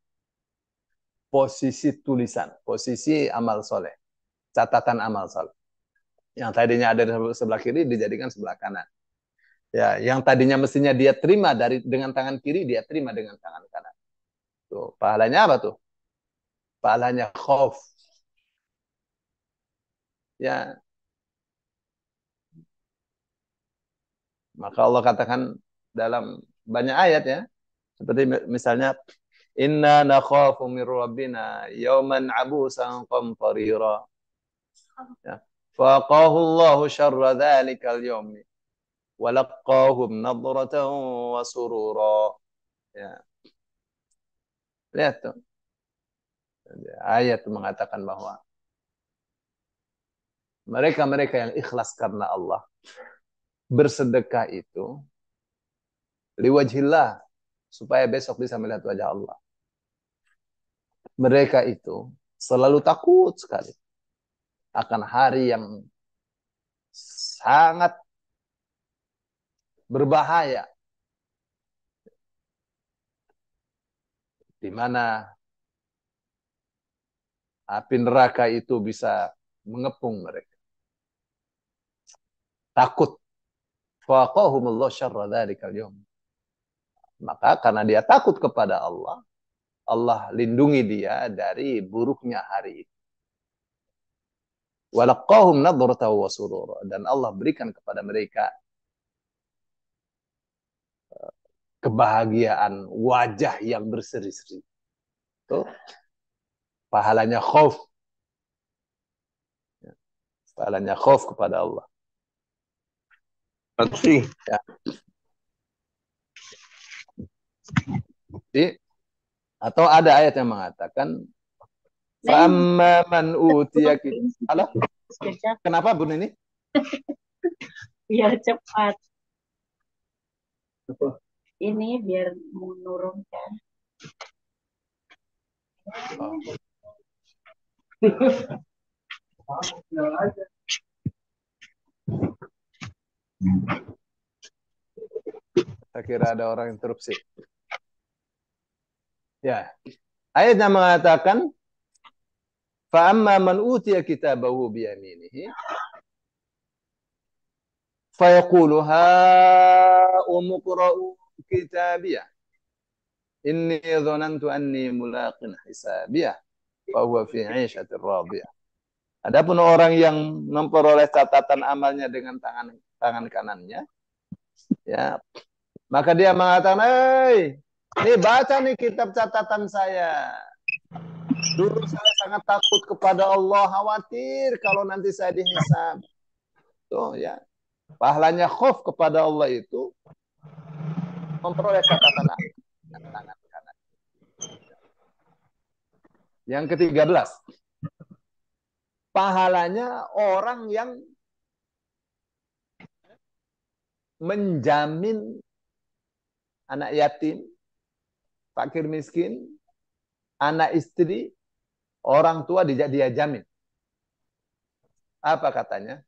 posisi tulisan, posisi amal soleh, catatan amal soleh. Yang tadinya ada di sebelah kiri dijadikan sebelah kanan. Ya, yang tadinya mestinya dia terima dengan tangan kiri, dia terima dengan tangan kanan. Tuh, pahalanya apa tuh? Pahalanya khauf. Ya, maka Allah katakan dalam banyak ayat ya, seperti misalnya inna nakhafu min rabbina yawman abusan qamtarira. Ya. Faqahu Allahu syarra dzalikal yaumi wa laqahum nadratan wa surura. Ya. Lihat tuh. Ayat mengatakan bahwa mereka-mereka yang ikhlas karena Allah bersedekah itu liwajhillah supaya besok bisa melihat wajah Allah. Mereka itu selalu takut sekali akan hari yang sangat berbahaya di mana api neraka itu bisa mengepung mereka. Takut. Faqahumullah syarra dzalikal yaum. Maka karena dia takut kepada Allah, Allah lindungi dia dari buruknya hari itu. Walaqahum nadratan wa surura, dan Allah berikan kepada mereka kebahagiaan, wajah yang berseri-seri. Itu pahalanya khauf. Pahalanya khauf kepada Allah. Berarti ya. Jadi, atau ada ayat yang mengatakan fa'amma man utiya kitab. Kenapa Bun ini? Biar cepat. Ini biar menurunkan. Oh. Saya kira ada orang interupsi. Ya. Ayatnya mengatakan fa'amma man utiya kitabahu biyaminihi fayaqulu ha'umqra'u kitabiyah inni dhanantu anni mulaqin hisabiyah wa huwa fi 'ishatir radiyah. Adapun orang yang memperoleh catatan amalnya dengan tangan kanannya, ya, maka dia mengatakan, "Hei, ini baca nih kitab catatan saya. Dulu saya sangat takut kepada Allah, khawatir kalau nanti saya dihisab." Tuh ya. Pahalanya khauf kepada Allah itu memperoleh catatan amal dengan tangan kanan. Yang ke-13, pahalanya orang yang menjamin anak yatim, fakir miskin, anak istri, orang tua dia jamin. Apa katanya?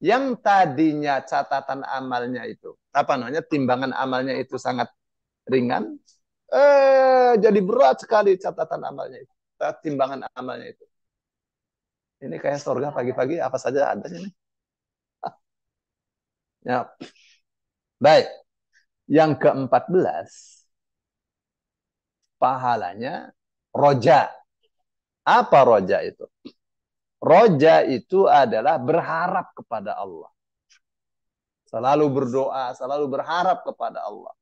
Yang tadinya catatan amalnya itu, timbangan amalnya itu sangat ringan, jadi berat sekali catatan amalnya itu, timbangan amalnya itu. Ini kayak surga pagi-pagi apa saja adanya nih. Ya. Baik. Yang ke-14, pahalanya roja. Apa roja itu? Roja itu adalah berharap kepada Allah. Selalu berdoa, selalu berharap kepada Allah.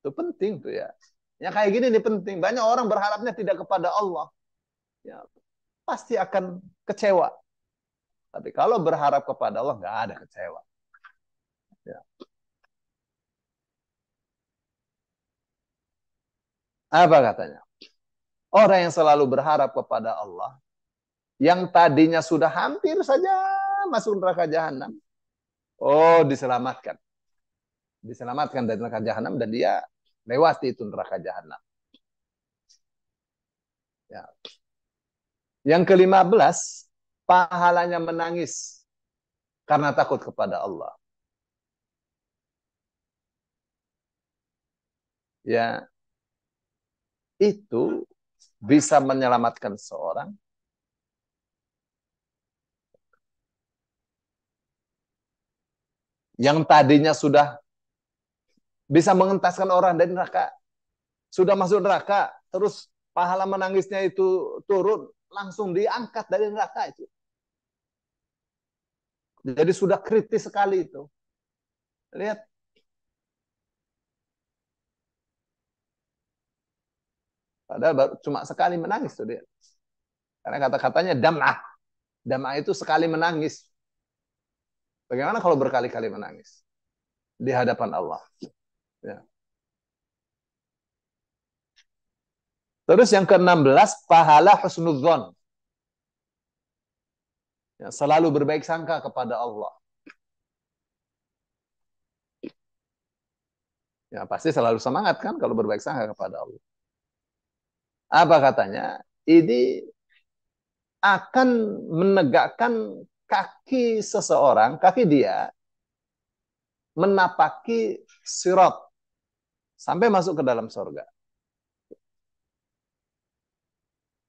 Itu penting tuh ya. Ya kayak gini nih penting. Banyak orang berharapnya tidak kepada Allah. Ya, pasti akan kecewa. Tapi kalau berharap kepada Allah, nggak ada kecewa. Ya. Apa katanya? Orang yang selalu berharap kepada Allah, yang tadinya sudah hampir saja masuk neraka jahanam, diselamatkan. Diselamatkan dari neraka jahanam dan dia lewati itu neraka jahanam. Ya. Yang ke-15, pahalanya menangis karena takut kepada Allah. Ya, itu bisa menyelamatkan seorang yang tadinya sudah bisa mengentaskan orang dari neraka, sudah masuk neraka, terus pahala menangisnya itu turun, langsung diangkat dari neraka itu. Jadi sudah kritis sekali itu. Lihat. Padahal baru cuma sekali menangis tuh dia. Karena kata-katanya dam'ah. Dam'ah itu sekali menangis. Bagaimana kalau berkali-kali menangis? Di hadapan Allah. Ya. Terus yang ke-16, pahala husnudzon. Ya, selalu berbaik sangka kepada Allah. Ya, pasti selalu semangat kan kalau berbaik sangka kepada Allah. Apa katanya? Ini akan menegakkan kaki seseorang, kaki dia, menapaki sirat sampai masuk ke dalam surga.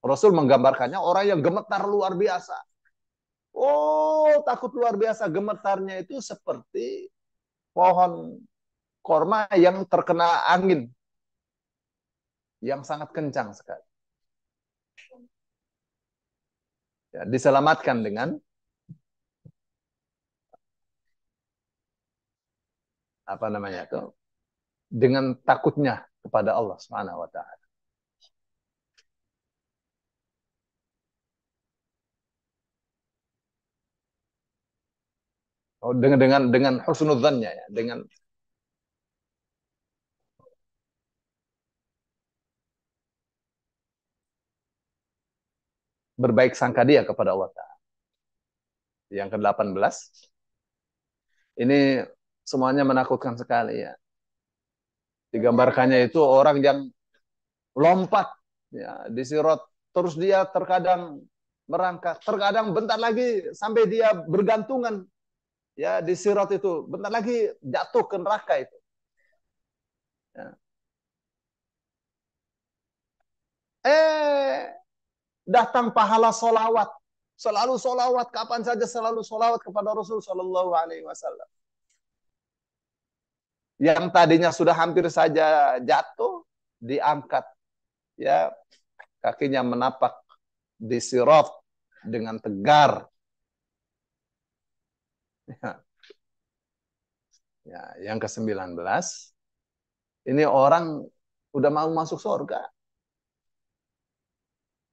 Rasul menggambarkannya orang yang gemetar luar biasa. Takut luar biasa. Gemetarnya itu seperti pohon korma yang terkena angin yang sangat kencang sekali. Ya, diselamatkan dengan apa namanya itu? Dengan takutnya kepada Allah Subhanahu wa taala. Dengan husnudzannya ya, dengan berbaik sangka dia kepada Allah Ta'ala. Yang ke-18, ini semuanya menakutkan sekali ya. Digambarkannya itu orang yang lompat ya, di sirat, terus dia terkadang merangkak, terkadang bentar lagi sampai dia bergantungan ya di sirat itu, bentar lagi jatuh ke neraka itu. Ya. Datang pahala solawat. Selalu solawat, kapan saja selalu solawat kepada Rasul Sallallahu Alaihi Wasallam. Yang tadinya sudah hampir saja jatuh, diangkat. Ya, kakinya menapak di sirat dengan tegar. Ya, yang ke-19, ini orang udah mau masuk surga.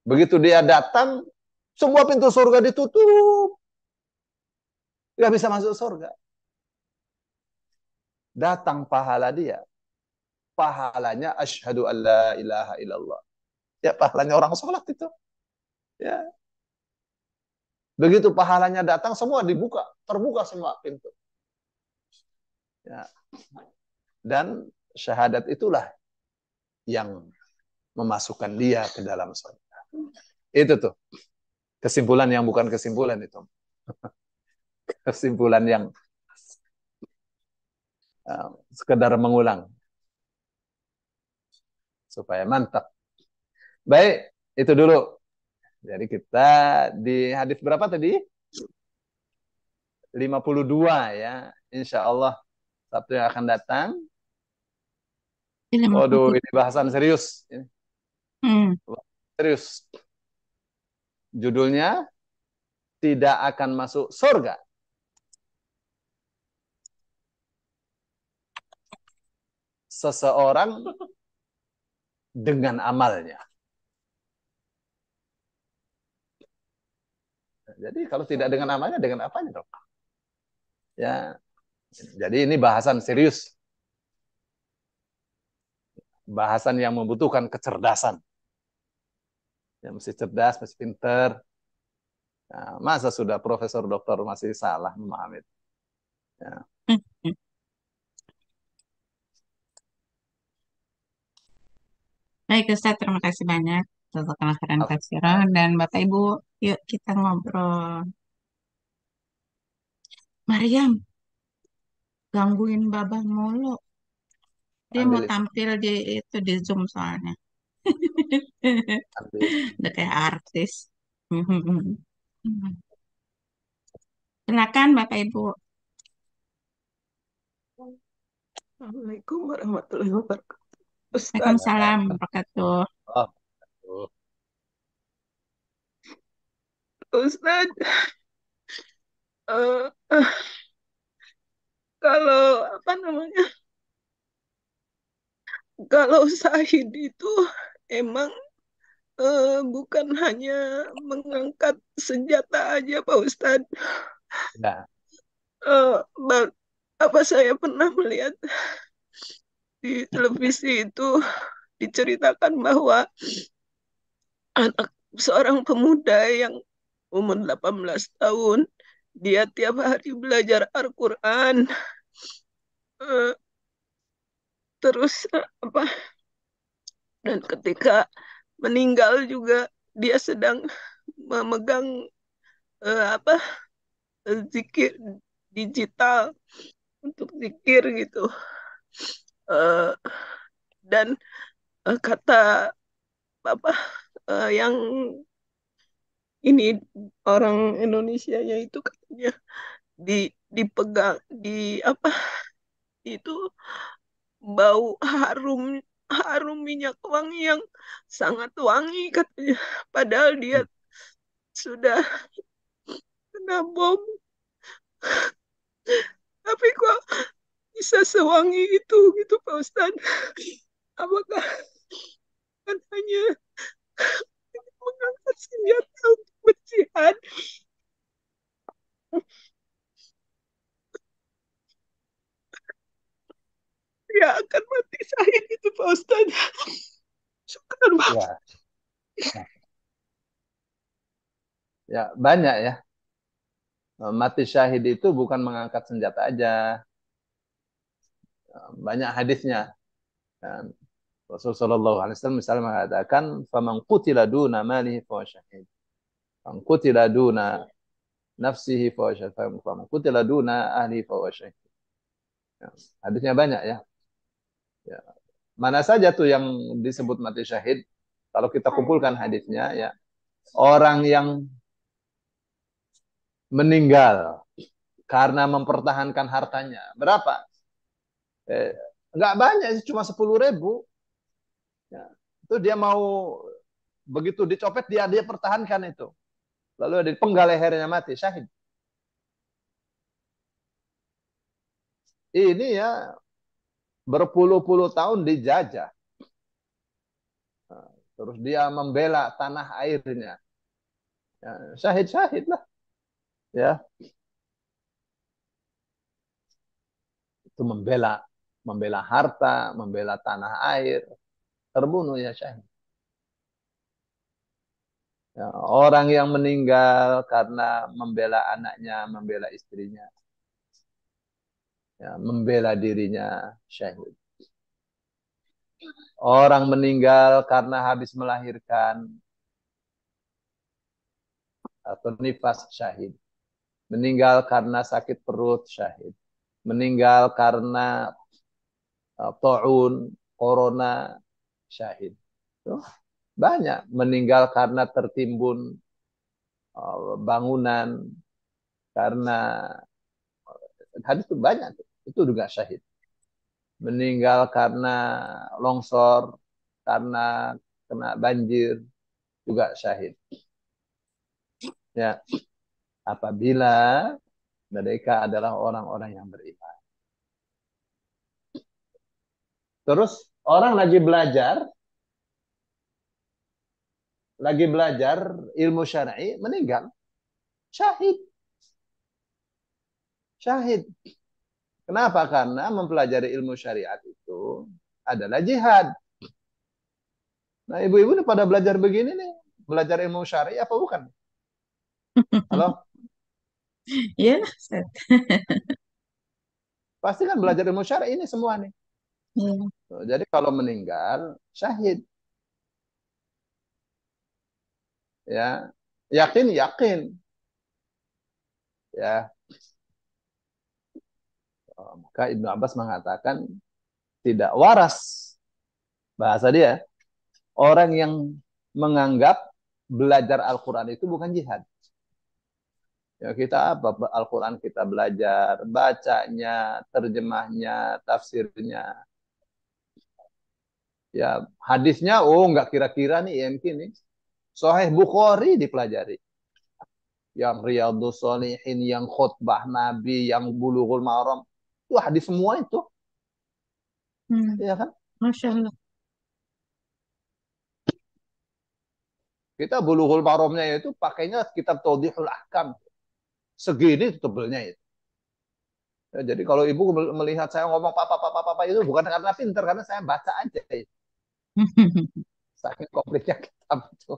Begitu dia datang, semua pintu surga ditutup. Nggak bisa masuk surga. Datang pahala dia. Pahalanya asyhadu an la ilaha illallah. Ya, pahalanya orang sholat itu. Ya. Begitu pahalanya datang, semua dibuka, terbuka semua pintu. Ya. Dan syahadat itulah yang memasukkan dia ke dalam surga. Itu tuh kesimpulan yang bukan kesimpulan itu. Kesimpulan yang sekedar mengulang supaya mantap. Baik, itu dulu. Jadi kita di hadis berapa tadi? 52 ya. Insya Allah Sabtu yang akan datang. Waduh, ini bahasan serius. Serius. Judulnya tidak akan masuk surga seseorang dengan amalnya. Jadi kalau tidak dengan amalnya, dengan apanya dong? Ya, jadi ini bahasan serius. Bahasan yang membutuhkan kecerdasan. Ya, mesti cerdas, mesti pinter. Nah, masa sudah profesor doktor masih salah memahami. Ya. Baik Ustaz, terima kasih banyak untuk tafsiran dan Bapak Ibu, yuk kita ngobrol. Mariam, gangguin Babah mulu. Dia mau tampil di Zoom soalnya. Udah kayak artis. Silakan Bapak Ibu. Assalamualaikum warahmatullahi wabarakatuh. Waalaikumsalam warahmatullahi wabarakatuh. Ustaz, kalau apa namanya, kalau syahid itu emang bukan hanya mengangkat senjata aja Pak Ustadz. Ya. Apa saya pernah melihat di televisi itu diceritakan bahwa anak seorang pemuda yang umur 18 tahun, dia tiap hari belajar Al-Quran, terus apa, dan ketika meninggal juga dia sedang memegang apa, zikir digital untuk zikir gitu. Dan kata Bapak yang ini orang Indonesia itu katanya dipegang di apa itu bau harum harum minyak wangi yang sangat wangi katanya, padahal dia sudah kena bom, tapi kok bisa sewangi itu gitu Pak Ustadz. Apakah kan hanya mengangkat senjata untuk berjihad? Ya akan mati syahid itu Pak Ustadz. Syukur Pak. Ya. Ya, banyak ya. Mati syahid itu bukan mengangkat senjata aja. Banyak hadisnya. Dan Rasulullah Shallallahu Alaihi Wasallam misalnya mengatakan, "Faman qutila duna malihi fa syahid. Faman qutila duna nafsihi fa syahid. Faman qutila duna ahli fa syahid." Ya, hadisnya banyak ya. Ya. Mana saja tuh yang disebut mati syahid? Kalau kita kumpulkan hadisnya, ya orang yang meninggal karena mempertahankan hartanya. Berapa? Nggak banyak, cuma 10.000. Ya. Itu dia mau begitu dicopet dia pertahankan itu. Lalu ada penggal lehernya mati, syahid. Ini ya berpuluh-puluh tahun dijajah. Terus dia membela tanah airnya. Ya, syahid-syahid lah. Ya. Itu membela harta, membela tanah air, terbunuh ya syahid. Ya, orang yang meninggal karena membela anaknya, membela istrinya, ya, membela dirinya, syahid. Orang meninggal karena habis melahirkan atau nifas, syahid. Meninggal karena sakit perut, syahid. Meninggal karena taun, corona, syahid. Tuh, banyak. Meninggal karena tertimbun bangunan, karena hadis itu banyak. Itu juga syahid. Meninggal karena longsor, karena kena banjir, juga syahid. Ya, apabila mereka adalah orang-orang yang beriman. Terus orang lagi belajar ilmu syar'i, meninggal, syahid. Syahid. Kenapa? Karena mempelajari ilmu syariat itu adalah jihad. Nah, ibu-ibu ini pada belajar begini nih, belajar ilmu syar'i apa bukan? Halo? Iya, Ustaz. Pasti kan belajar ilmu syar'i ini semua nih. Iya. Jadi kalau meninggal, syahid. Ya, yakin. Ya, maka Ibnu Abbas mengatakan tidak waras. Bahasa dia, orang yang menganggap belajar Al-Quran itu bukan jihad. Ya, kita apa? Al-Quran kita belajar, bacanya, terjemahnya, tafsirnya. Ya, hadisnya, nggak kira-kira nih IMK nih. Sahih Bukhari dipelajari. Yang Riyadhus Shalihin, yang khutbah Nabi, yang Bulughul Maram. Itu hadis semua itu. Ya kan? Masya Allah. Kita Bulughul Maramnya itu pakainya kitab Tawdihul Ahkam. Segini tebelnya itu. Ya, jadi kalau ibu melihat saya ngomong papa itu bukan karena pinter, karena saya baca aja. Saking komplitnya kitab itu.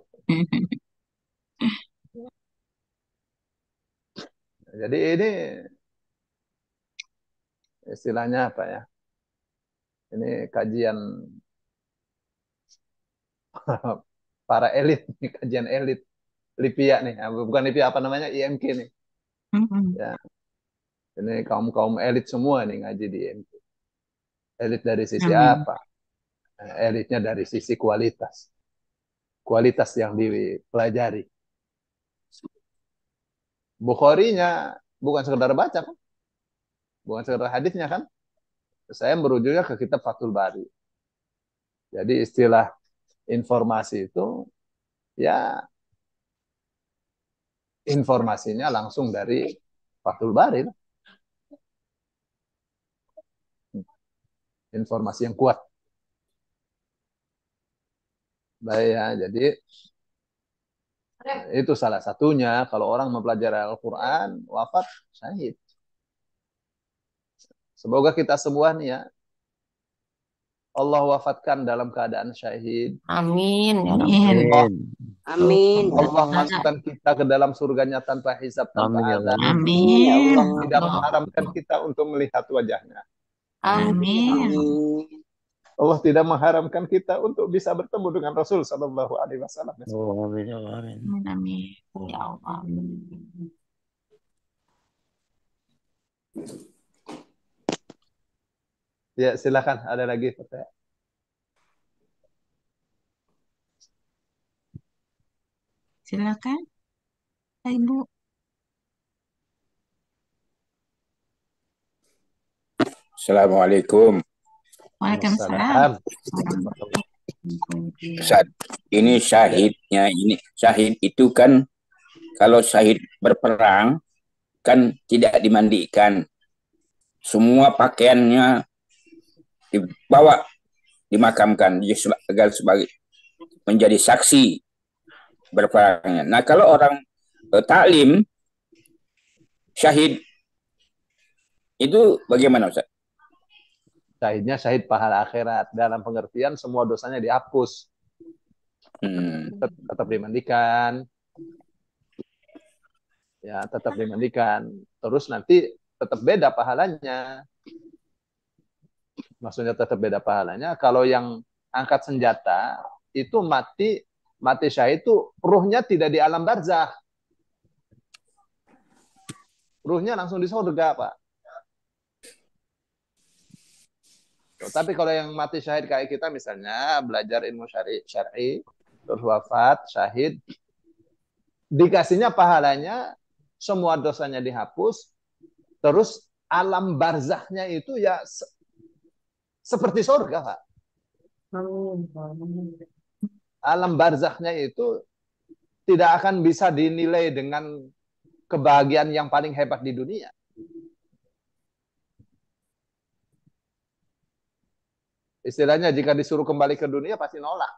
Jadi ini istilahnya apa ya? Ini kajian para elit, kajian elit. Lipia nih, bukan Lipia, apa namanya, IMK nih. Ya, ini kaum elit semua nih ngaji di IMK. Elit dari sisi Amin. apa? Elitnya dari sisi kualitas. Kualitas yang dipelajari. Bukhari-nya bukan sekedar baca kan? Bukan sekedar hadisnya kan? Saya merujuknya ke kitab Fathul Bari. Jadi istilah informasi itu ya informasinya langsung dari Fathul Bari. Informasi yang kuat. Baik ya, jadi itu salah satunya. Kalau orang mempelajari Al-Quran, wafat, syahid. Semoga kita semua nih ya, Allah wafatkan dalam keadaan syahid. Amin ya Amin. Allah, Amin. Allah masukkan kita ke dalam surganya tanpa hisab, tanpa Amin ya azab. Allah. Amin ya Amin. Allah. Tidak mengharamkan kita untuk melihat wajahnya. Amin. Amin. Allah tidak mengharamkan kita untuk bisa bertemu dengan Rasul Sallallahu Alaihi Wasallam. Oh, amin ya Allah. Amin. Amin. Ya Allah. Ya, silakan. Ada lagi pertanyaan? Silakan, Ibu. Assalamualaikum. Waalaikumsalam. Ustaz, ini syahidnya, ini syahid itu kan kalau syahid berperang kan tidak dimandikan. Semua pakaiannya dibawa dimakamkan agar sebagai menjadi saksi berperangnya. Nah, kalau orang taklim syahid itu bagaimana, Ustaz? Syahidnya syahid pahala akhirat. Dalam pengertian semua dosanya dihapus. Tetap dimandikan, ya tetap dimandikan. Terus nanti tetap beda pahalanya. Maksudnya tetap beda pahalanya. Kalau yang angkat senjata itu mati syahid itu ruhnya tidak di alam barzakh. Ruhnya langsung di surga, Pak. Tapi kalau yang mati syahid kayak kita misalnya belajar ilmu syar'i terus wafat syahid, dikasihnya pahalanya, semua dosanya dihapus, terus alam barzakhnya itu ya seperti surga, Pak. Alam barzakhnya itu tidak akan bisa dinilai dengan kebahagiaan yang paling hebat di dunia. Istilahnya jika disuruh kembali ke dunia pasti nolak.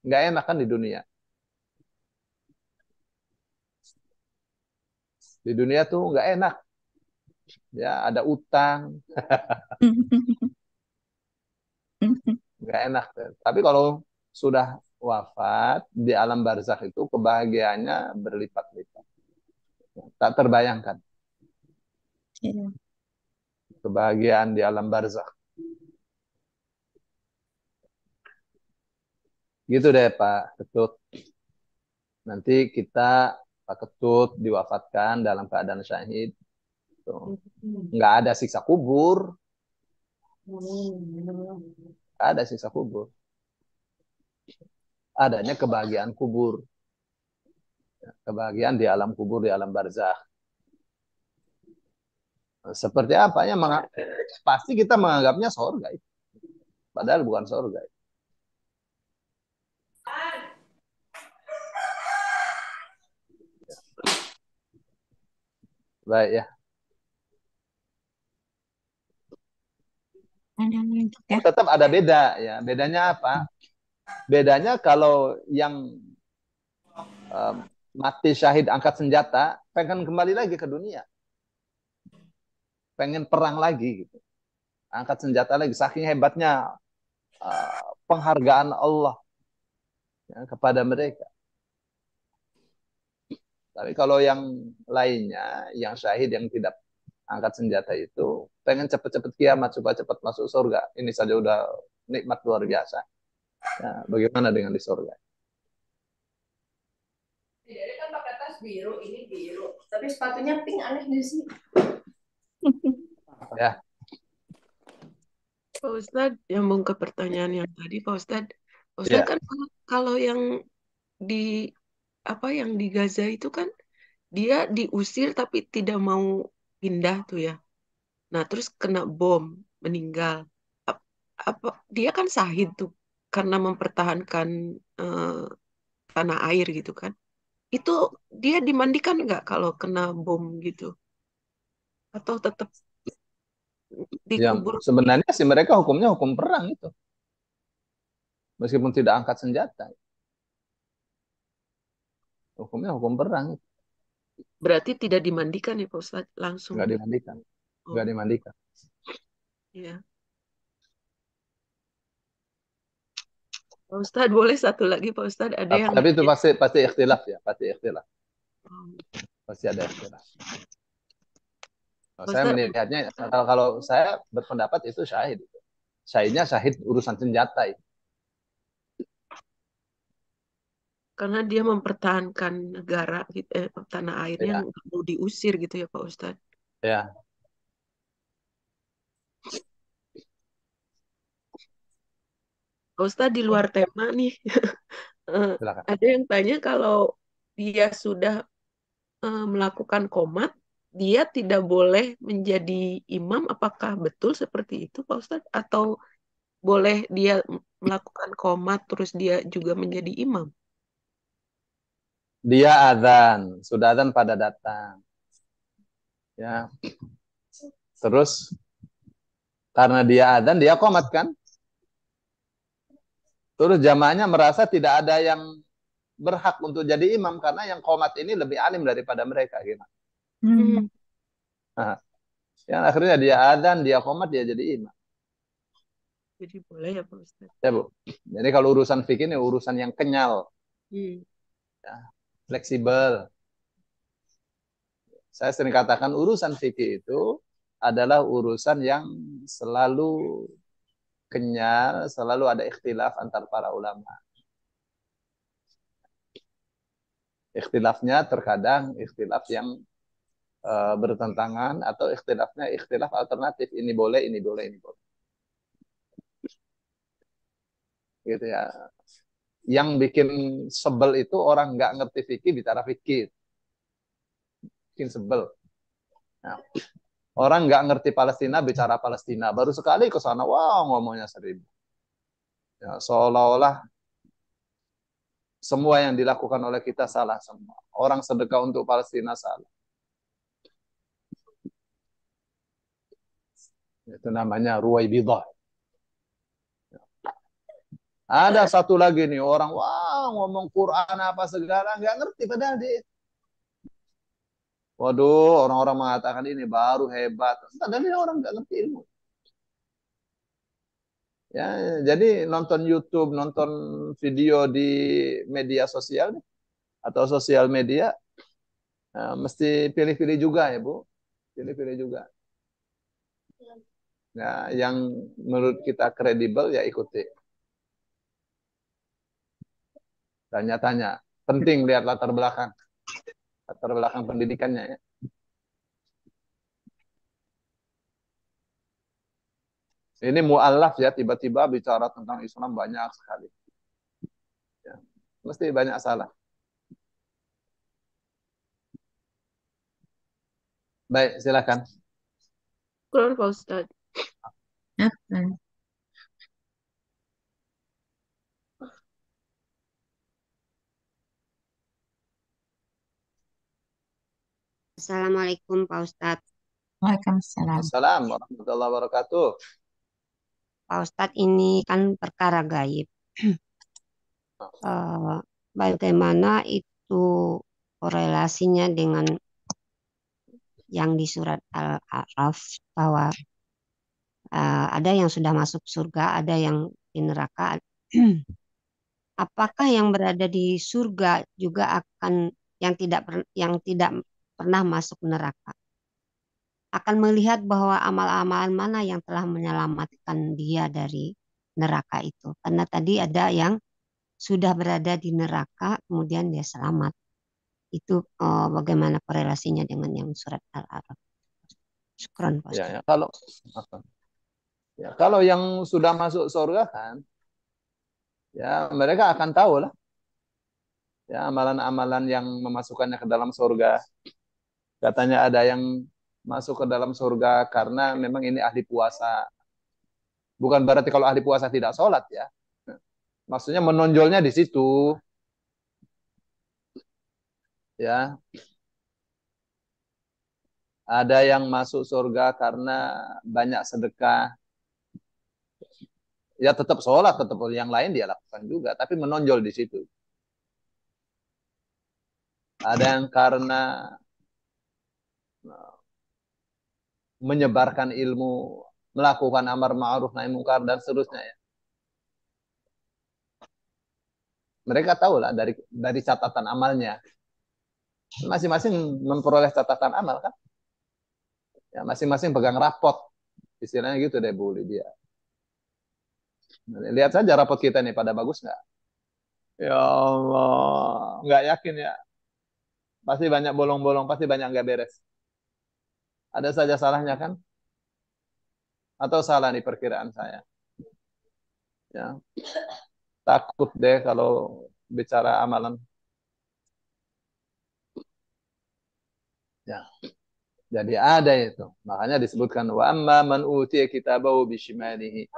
Nggak enak kan di dunia. Di dunia tuh nggak enak. Ya, ada utang. Nggak enak. Tapi kalau sudah wafat, di alam barzakh itu kebahagiaannya berlipat-lipat. Tak terbayangkan. Kebahagiaan di alam barzakh. Gitu deh Pak Ketut. Nanti kita Pak Ketut diwafatkan dalam keadaan syahid. Tuh. Nggak ada siksa kubur. Nggak ada siksa kubur. Adanya kebahagiaan kubur. Kebahagiaan di alam kubur, di alam barzakh. Seperti apa ya? Pasti kita menganggapnya surga itu. Padahal bukan surga. Baik ya. Tetap ada beda ya. Bedanya apa? Bedanya kalau yang mati syahid angkat senjata, pengen kembali lagi ke dunia. Pengen perang lagi gitu. Angkat senjata lagi. Saking hebatnya penghargaan Allah ya, kepada mereka. Tapi kalau yang lainnya, yang syahid yang tidak angkat senjata itu, pengen cepat-cepat kiamat supaya cepat masuk surga. Ini saja udah nikmat luar biasa. Ya, bagaimana dengan di surga? Dia kan pakai tas biru, ini biru. Tapi sepatunya pink, aneh nggak sih? Ya. Pak Ustadz, nyambung ke pertanyaan yang tadi, Pak Ustadz. Pak Ustadz kan kalau yang di Gaza itu kan dia diusir tapi tidak mau pindah tuh ya. Nah, terus kena bom, meninggal. Dia kan syahid tuh karena mempertahankan tanah air gitu kan. Itu dia dimandikan nggak kalau kena bom gitu? Atau tetap dikubur? Sebenarnya sih mereka hukumnya hukum perang itu. Meskipun tidak angkat senjata. Hukumnya hukum perang. Berarti tidak dimandikan ya Pak Ustadz? Langsung? Nggak dimandikan. Nggak dimandikan. Iya. Pak Ustadz, boleh satu lagi Pak Ustadz? Ada yang tapi itu pasti ikhtilaf ya. Pasti ikhtilaf. Pasti ada ikhtilaf. Saya melihatnya, kalau saya berpendapat itu syahid. Syahidnya syahid urusan senjata itu. Karena dia mempertahankan negara gitu, tanah airnya nggak mau diusir gitu ya Pak Ustadz. Ya. Pak Ustadz, di luar tema nih, ada yang tanya kalau dia sudah melakukan qomat, dia tidak boleh menjadi imam. Apakah betul seperti itu Pak Ustadz? Atau boleh dia melakukan qomat terus dia juga menjadi imam? Dia azan, sudah azan pada datang. Ya. Terus karena dia azan, dia qomat kan? Terus jamaahnya merasa tidak ada yang berhak untuk jadi imam karena yang qomat ini lebih alim daripada mereka gitu. Nah, yang akhirnya dia azan, dia qomat, dia jadi imam. Jadi boleh ya Pak Ustadz. Ya, Bu. Jadi kalau urusan fikih ini urusan yang kenyal, ya, fleksibel. Saya sering katakan urusan fikih itu adalah urusan yang selalu kenyal, selalu ada ikhtilaf antar para ulama. Ikhtilafnya terkadang ikhtilaf yang bertentangan atau ikhtilafnya ikhtilaf alternatif. Ini boleh, ini boleh, ini boleh. Gitu ya. Yang bikin sebel itu orang nggak ngerti fikih bicara fikih. Bikin sebel. Nah, orang nggak ngerti Palestina bicara Palestina. Baru sekali ke sana, wah ngomongnya 1000. Ya, seolah-olah semua yang dilakukan oleh kita salah semua. Orang sedekah untuk Palestina salah. Itu namanya ruwaibidah. Ada satu lagi nih orang, wah ngomong Quran apa segala, nggak ngerti padahal dia. Waduh, orang-orang mengatakan ini baru hebat. Padahal dia orang nggak ngerti ilmu. Ya, jadi nonton YouTube, nonton video di media sosial atau sosial media, mesti pilih-pilih juga ya Bu, pilih-pilih juga. Nah, yang menurut kita kredibel ya ikuti. Tanya-tanya, penting lihat latar belakang pendidikannya ya. Ini mu'allaf ya, tiba-tiba bicara tentang Islam banyak sekali. Ya, mesti banyak salah. Baik, silakan. Kurang Pak Ustadz. Assalamualaikum Pak Ustadz. Waalaikumsalam. Assalamualaikum warahmatullahi wabarakatuh. Pak Ustadz, ini kan perkara gaib. Bagaimana itu korelasinya dengan yang di surat Al-A'raf bahwa ada yang sudah masuk surga, ada yang di neraka. Apakah yang berada di surga juga akan yang tidak pernah masuk neraka akan melihat bahwa amal-amalan mana yang telah menyelamatkan dia dari neraka itu? Karena tadi ada yang sudah berada di neraka kemudian dia selamat. Itu bagaimana korelasinya dengan yang surat Al-A'raf? Syukran Pak Ustaz. Kalau yang sudah masuk surga kan, ya mereka akan tahu lah, ya amalan-amalan yang memasukkannya ke dalam surga. Katanya ada yang masuk ke dalam surga karena memang ini ahli puasa. Bukan berarti kalau ahli puasa tidak sholat ya. Maksudnya menonjolnya di situ. Ya. Ada yang masuk surga karena banyak sedekah. Ya tetap sholat, tetap yang lain dia lakukan juga, tapi menonjol di situ. Ada yang karena menyebarkan ilmu, melakukan amar ma'ruf nahi munkar dan seterusnya ya. Mereka tahu lah dari catatan amalnya. Masing-masing memperoleh catatan amal kan. Ya, masing-masing pegang rapot. Istilahnya gitu deh Bu Lydia. Lihat saja rapot kita nih pada bagus nggak? Ya Allah, nggak yakin ya. Pasti banyak bolong-bolong, pasti banyak nggak beres. Ada saja salahnya kan? Atau salah nih perkiraan saya? Ya, takut deh kalau bicara amalan. Ya, jadi ada itu. Makanya disebutkan wa amma man utiya kitabahu bishimalihi.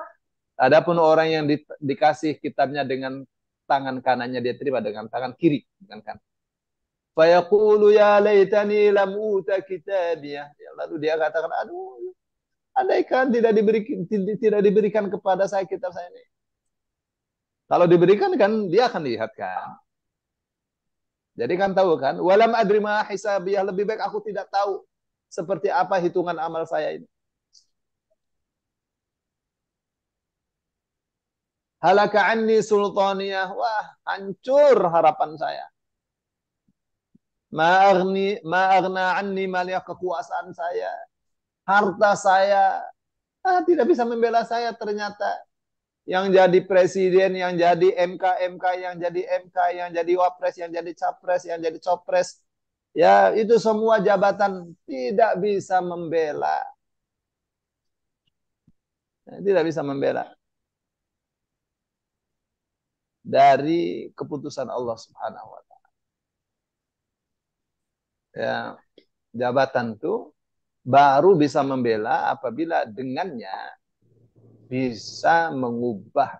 Adapun orang yang dikasih kitabnya dengan tangan kanannya, dia terima dengan tangan kiri, dengan kanan. Fayaqulu ya laitani lam uta kitabiyah. Ya, lalu dia katakan, aduh, andaikan tidak diberikan kepada saya kitab saya ini. Kalau diberikan kan dia akan lihat kan. Jadi kan tahu kan, walam adri ma hisabiyah, lebih baik aku tidak tahu seperti apa hitungan amal saya ini. Halaka anni sultaniyah. Wah, hancur harapan saya. Ma'agna anni maliyah, kekuasaan saya, harta saya. Tidak bisa membela saya ternyata. Yang jadi presiden, yang jadi MK, yang jadi MK, yang jadi wapres, yang jadi capres, yang jadi copres. Ya, itu semua jabatan tidak bisa membela. Tidak bisa membela dari keputusan Allah Subhanahu wa taala. Ya, jabatan itu baru bisa membela apabila dengannya bisa mengubah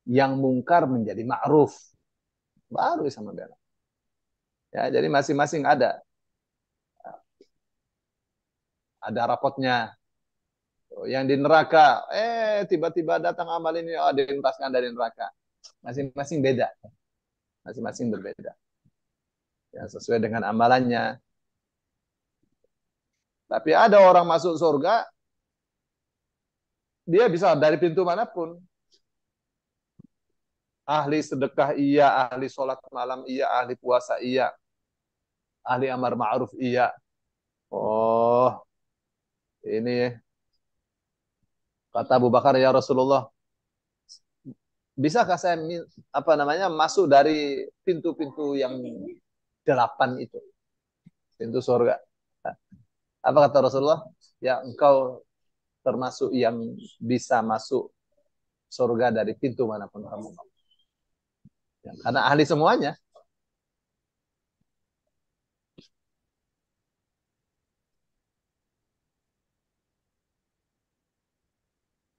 yang mungkar menjadi ma'ruf. Baru bisa membela. Ya, jadi masing-masing ada rapotnya. Yang di neraka, tiba-tiba datang amal ini, dihentaskan dari neraka. Masing-masing beda. Masing-masing berbeda. Ya, sesuai dengan amalannya. Tapi ada orang masuk surga, dia bisa dari pintu manapun. Ahli sedekah iya, ahli sholat malam iya, ahli puasa iya, ahli amar ma'ruf iya. Oh, ini kata Abu Bakar, ya Rasulullah, bisakah saya masuk dari pintu-pintu yang 8 itu, pintu surga? Apa kata Rasulullah? Ya, engkau termasuk yang bisa masuk surga dari pintu manapun kamu. Ya, karena ahli semuanya.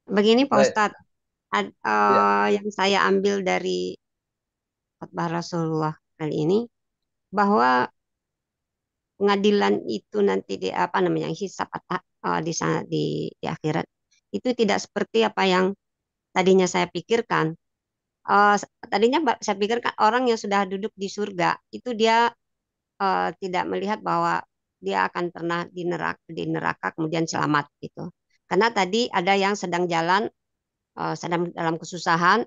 Begini Pak Baik. Ustadz, Ya. yang saya ambil dari khotbah Rasulullah kali ini, bahwa pengadilan itu nanti di apa namanya hisab di sana di akhirat itu tidak seperti apa yang tadinya saya pikirkan. Tadinya saya pikirkan orang yang sudah duduk di surga itu dia tidak melihat bahwa dia akan pernah di neraka kemudian selamat gitu. Karena tadi ada yang sedang jalan, sedang dalam kesusahan,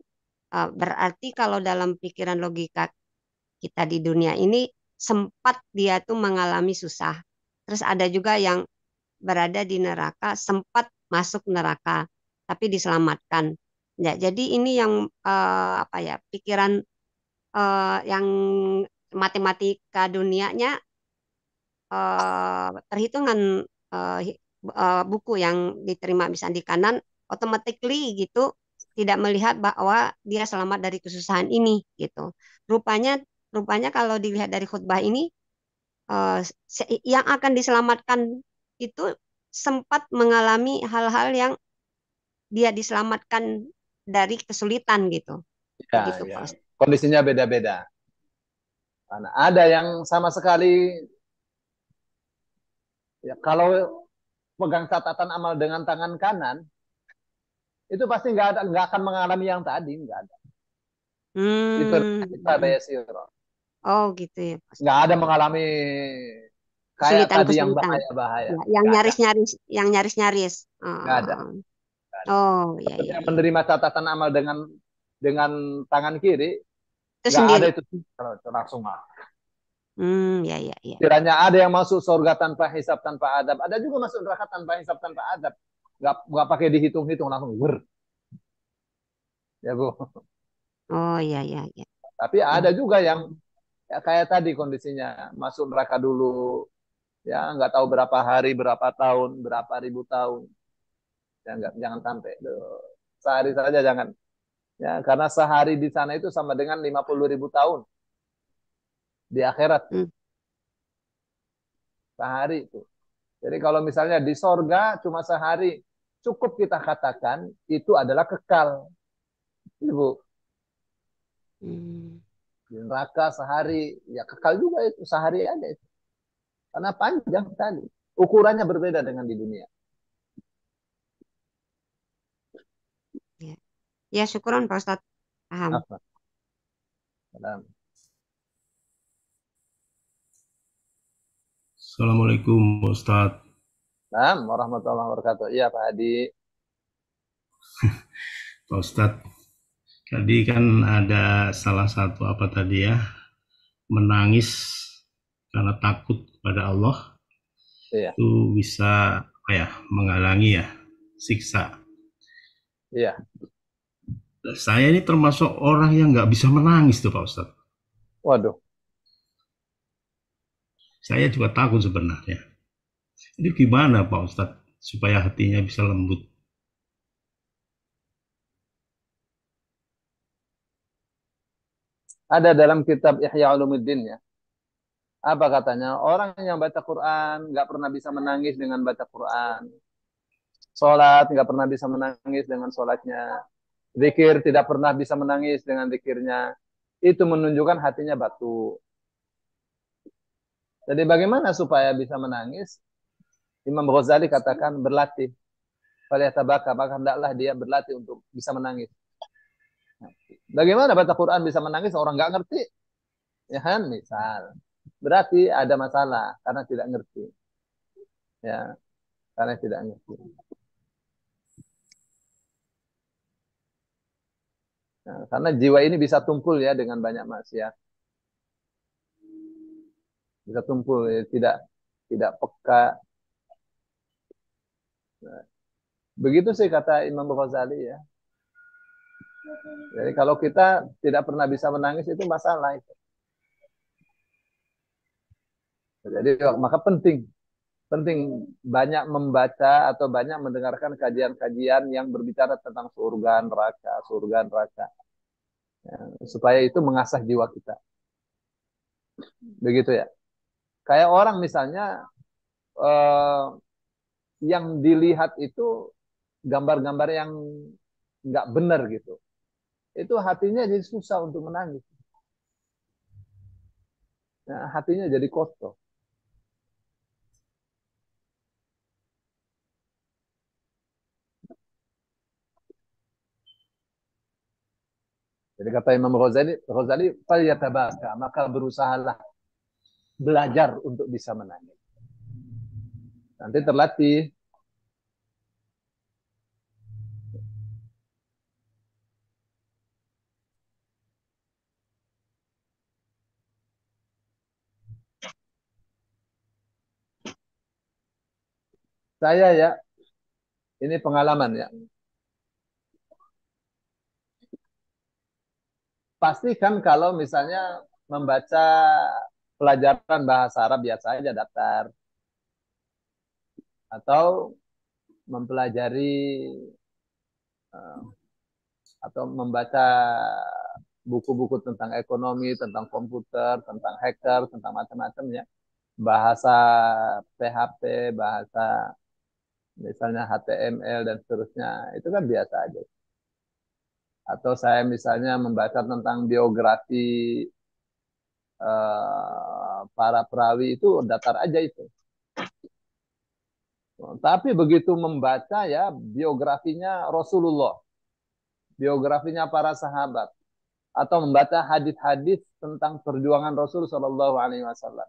berarti kalau dalam pikiran logika kita di dunia ini sempat dia tuh mengalami susah. Terus ada juga yang berada di neraka, sempat masuk neraka, tapi diselamatkan. Ya, jadi ini yang pikiran yang matematika dunianya perhitungan buku yang diterima misalnya di kanan, automatically gitu tidak melihat bahwa dia selamat dari kesusahan ini gitu. Rupanya rupanya kalau dilihat dari khutbah ini yang akan diselamatkan itu sempat mengalami hal-hal yang dia diselamatkan dari kesulitan gitu. Ya, Begitu ya. Pak Ustadz. Kondisinya beda-beda. Karena ada yang sama sekali, ya, kalau pegang catatan amal dengan tangan kanan, itu pasti nggak akan mengalami yang tadi, nggak ada. Itu kita bayasiro. Oh gitu ya Pak Ustadz. Nggak ada mengalami kayak tadi yang kesulitan. bahaya-bahaya. Ya, yang nyaris-nyaris. Nggak ada. Oh, ya, ya, Yang ya. menerima catatan amal dengan tangan kiri, Itu nggak ada sendiri. itu langsung. Ya, ya, ya. Kiranya ada yang masuk surga tanpa hisab, tanpa adab. Ada juga masuk neraka tanpa hisab, tanpa adab. Nggak pakai dihitung-hitung, langsung ber. Ya, Bu. Oh, ya, ya, ya. Tapi ada juga yang ya, kayak tadi kondisinya, masuk neraka dulu, ya nggak tahu berapa hari, berapa tahun, berapa ribu tahun. Ya, jangan sampai. Sehari saja jangan. Ya, karena sehari di sana itu sama dengan 50.000 tahun di akhirat. Sehari itu. Jadi kalau misalnya di sorga cuma sehari, cukup kita katakan itu adalah kekal. Ibu. Di neraka sehari, ya kekal juga itu, sehari aja itu. Karena panjang tadi. Ukurannya berbeda dengan di dunia. Ya, ya syukuran Pak Ustadz. Paham. Assalamualaikum Ustadz. Assalamualaikum warahmatullahi wabarakatuh. Iya Pak Hadi. Pak Ustadz. Tadi kan ada salah satu apa tadi ya, menangis karena takut kepada Allah Iya, itu bisa apa ya, menghalangi ya siksa. iya. Saya ini termasuk orang yang nggak bisa menangis tuh Pak Ustadz. Waduh. Saya juga takut sebenarnya. Jadi gimana Pak Ustadz supaya hatinya bisa lembut? Ada dalam kitab Ihya Ulumuddin ya. Apa katanya? Orang yang baca Quran nggak pernah bisa menangis dengan baca Quran. Sholat nggak pernah bisa menangis dengan sholatnya. Zikir tidak pernah bisa menangis dengan zikirnya. Itu menunjukkan hatinya batu. Jadi bagaimana supaya bisa menangis? Imam Ghazali katakan berlatih. Falyatabaka, maka hendaklah dia berlatih untuk bisa menangis. Bagaimana baca Quran bisa menangis orang nggak ngerti? Ya kan, misal. Berarti ada masalah karena tidak ngerti. Ya, karena tidak ngerti. Nah, karena jiwa ini bisa tumpul ya dengan banyak maksiat. Bisa tumpul ya, tidak peka. Nah, begitu sih kata Imam Ghazali ya. Jadi kalau kita tidak pernah bisa menangis itu masalah itu. Jadi maka penting banyak membaca atau banyak mendengarkan kajian-kajian yang berbicara tentang surga neraka, ya, supaya itu mengasah jiwa kita. Begitu ya. Kayak orang misalnya eh, yang dilihat itu gambar-gambar yang nggak benar gitu. Itu hatinya jadi susah untuk menangis. Nah, hatinya jadi kotor. Jadi kata Imam Ghazali, falyatabaka, maka berusahalah belajar untuk bisa menangis. Nanti terlatih. Saya ya, ini pengalaman ya. Pastikan kalau misalnya membaca pelajaran bahasa Arab biasa aja daftar. Atau mempelajari eh, atau membaca buku-buku tentang ekonomi, tentang komputer, tentang hacker, tentang macam-macam ya. Bahasa PHP, bahasa misalnya HTML dan seterusnya, itu kan biasa aja. Atau saya misalnya membaca tentang biografi para perawi itu datar aja itu. Tapi begitu membaca ya biografinya Rasulullah, biografinya para sahabat, atau membaca hadis-hadis tentang perjuangan Rasul Shallallahu Alaihi Wasallam,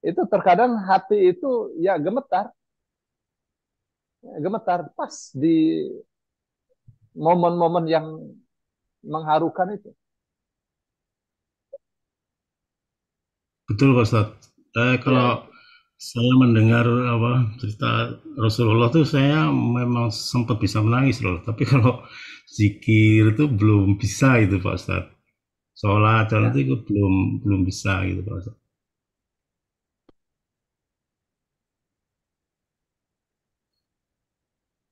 itu terkadang hati itu ya gemetar pas di momen-momen yang mengharukan itu. Betul Pak Ustadz. Kalau Ya, saya mendengar apa cerita Rasulullah tuh saya memang sempat bisa menangis loh. Tapi kalau zikir itu belum bisa itu Pak Ustadz. Sholat ya, itu belum bisa gitu Pak Ustadz.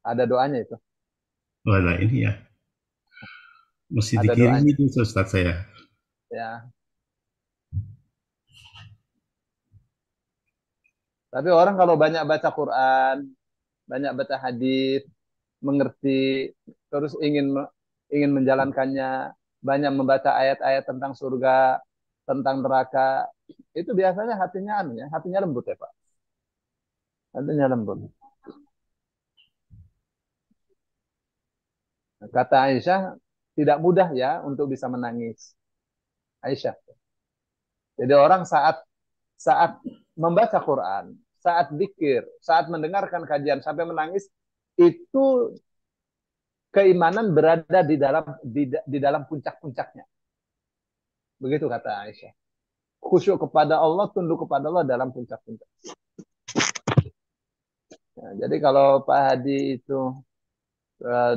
ada doanya itu. Wah, nah ini ya mesti Ada dikirim doanya. itu Ustadz saya. Ya. Tapi orang kalau banyak baca Quran, banyak baca hadis, mengerti, terus ingin menjalankannya, banyak membaca ayat-ayat tentang surga, tentang neraka, itu biasanya hatinya lembut ya Pak. Hatinya lembut. Kata Aisyah, tidak mudah ya untuk bisa menangis. Aisyah. Jadi orang saat saat membaca Quran, saat zikir, saat mendengarkan kajian sampai menangis, itu keimanan berada di dalam puncak-puncaknya. Begitu kata Aisyah. Khusyuk kepada Allah, tunduk kepada Allah dalam puncak-puncak. Nah, jadi kalau Pak Hadi itu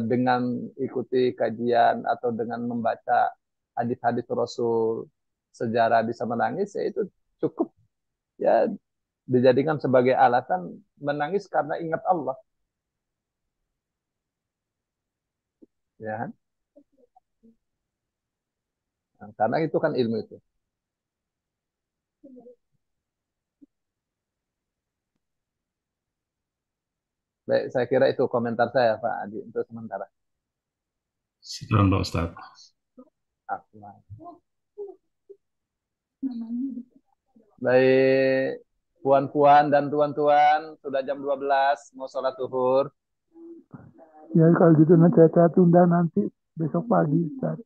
dengan ikuti kajian atau dengan membaca hadis-hadis Rasul sejarah bisa menangis, ya itu cukup ya dijadikan sebagai alasan menangis karena ingat Allah. Ya, nah, karena itu kan ilmu itu. Baik, saya kira itu komentar saya Pak Adi untuk sementara. Syukran Pak Ustadz. Baik, puan-puan dan tuan-tuan, sudah jam 12, mau sholat zuhur. Ya kalau gitu nanti saya tunda nanti besok pagi Ustaz.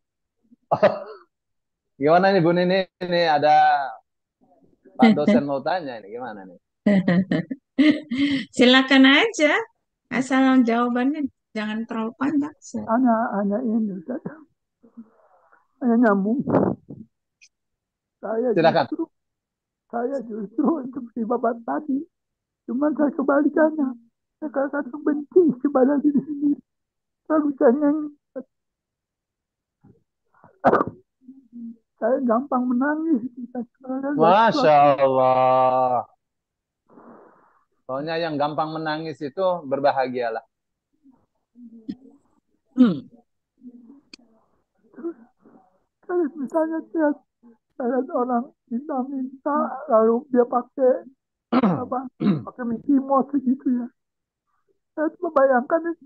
Gimana nih Bu Nini? Ini ada Pak dosen mau tanya ini gimana nih? Silakan aja, asal jawabannya jangan terlalu panjang. Hanya ini Ustaz. Hanya nyambung. Silakan. Saya justru seperti Bapak tadi, cuman saya kebalikannya. Saya kadang benci kepada diri sendiri. Selalu cengeng. Saya gampang menangis. Masya Allah. Soalnya yang gampang menangis itu berbahagialah. Kalau misalnya saya orang minta-minta, lalu dia pakai pakai Mickey Mouse gitu ya. Saya cuma bayangkan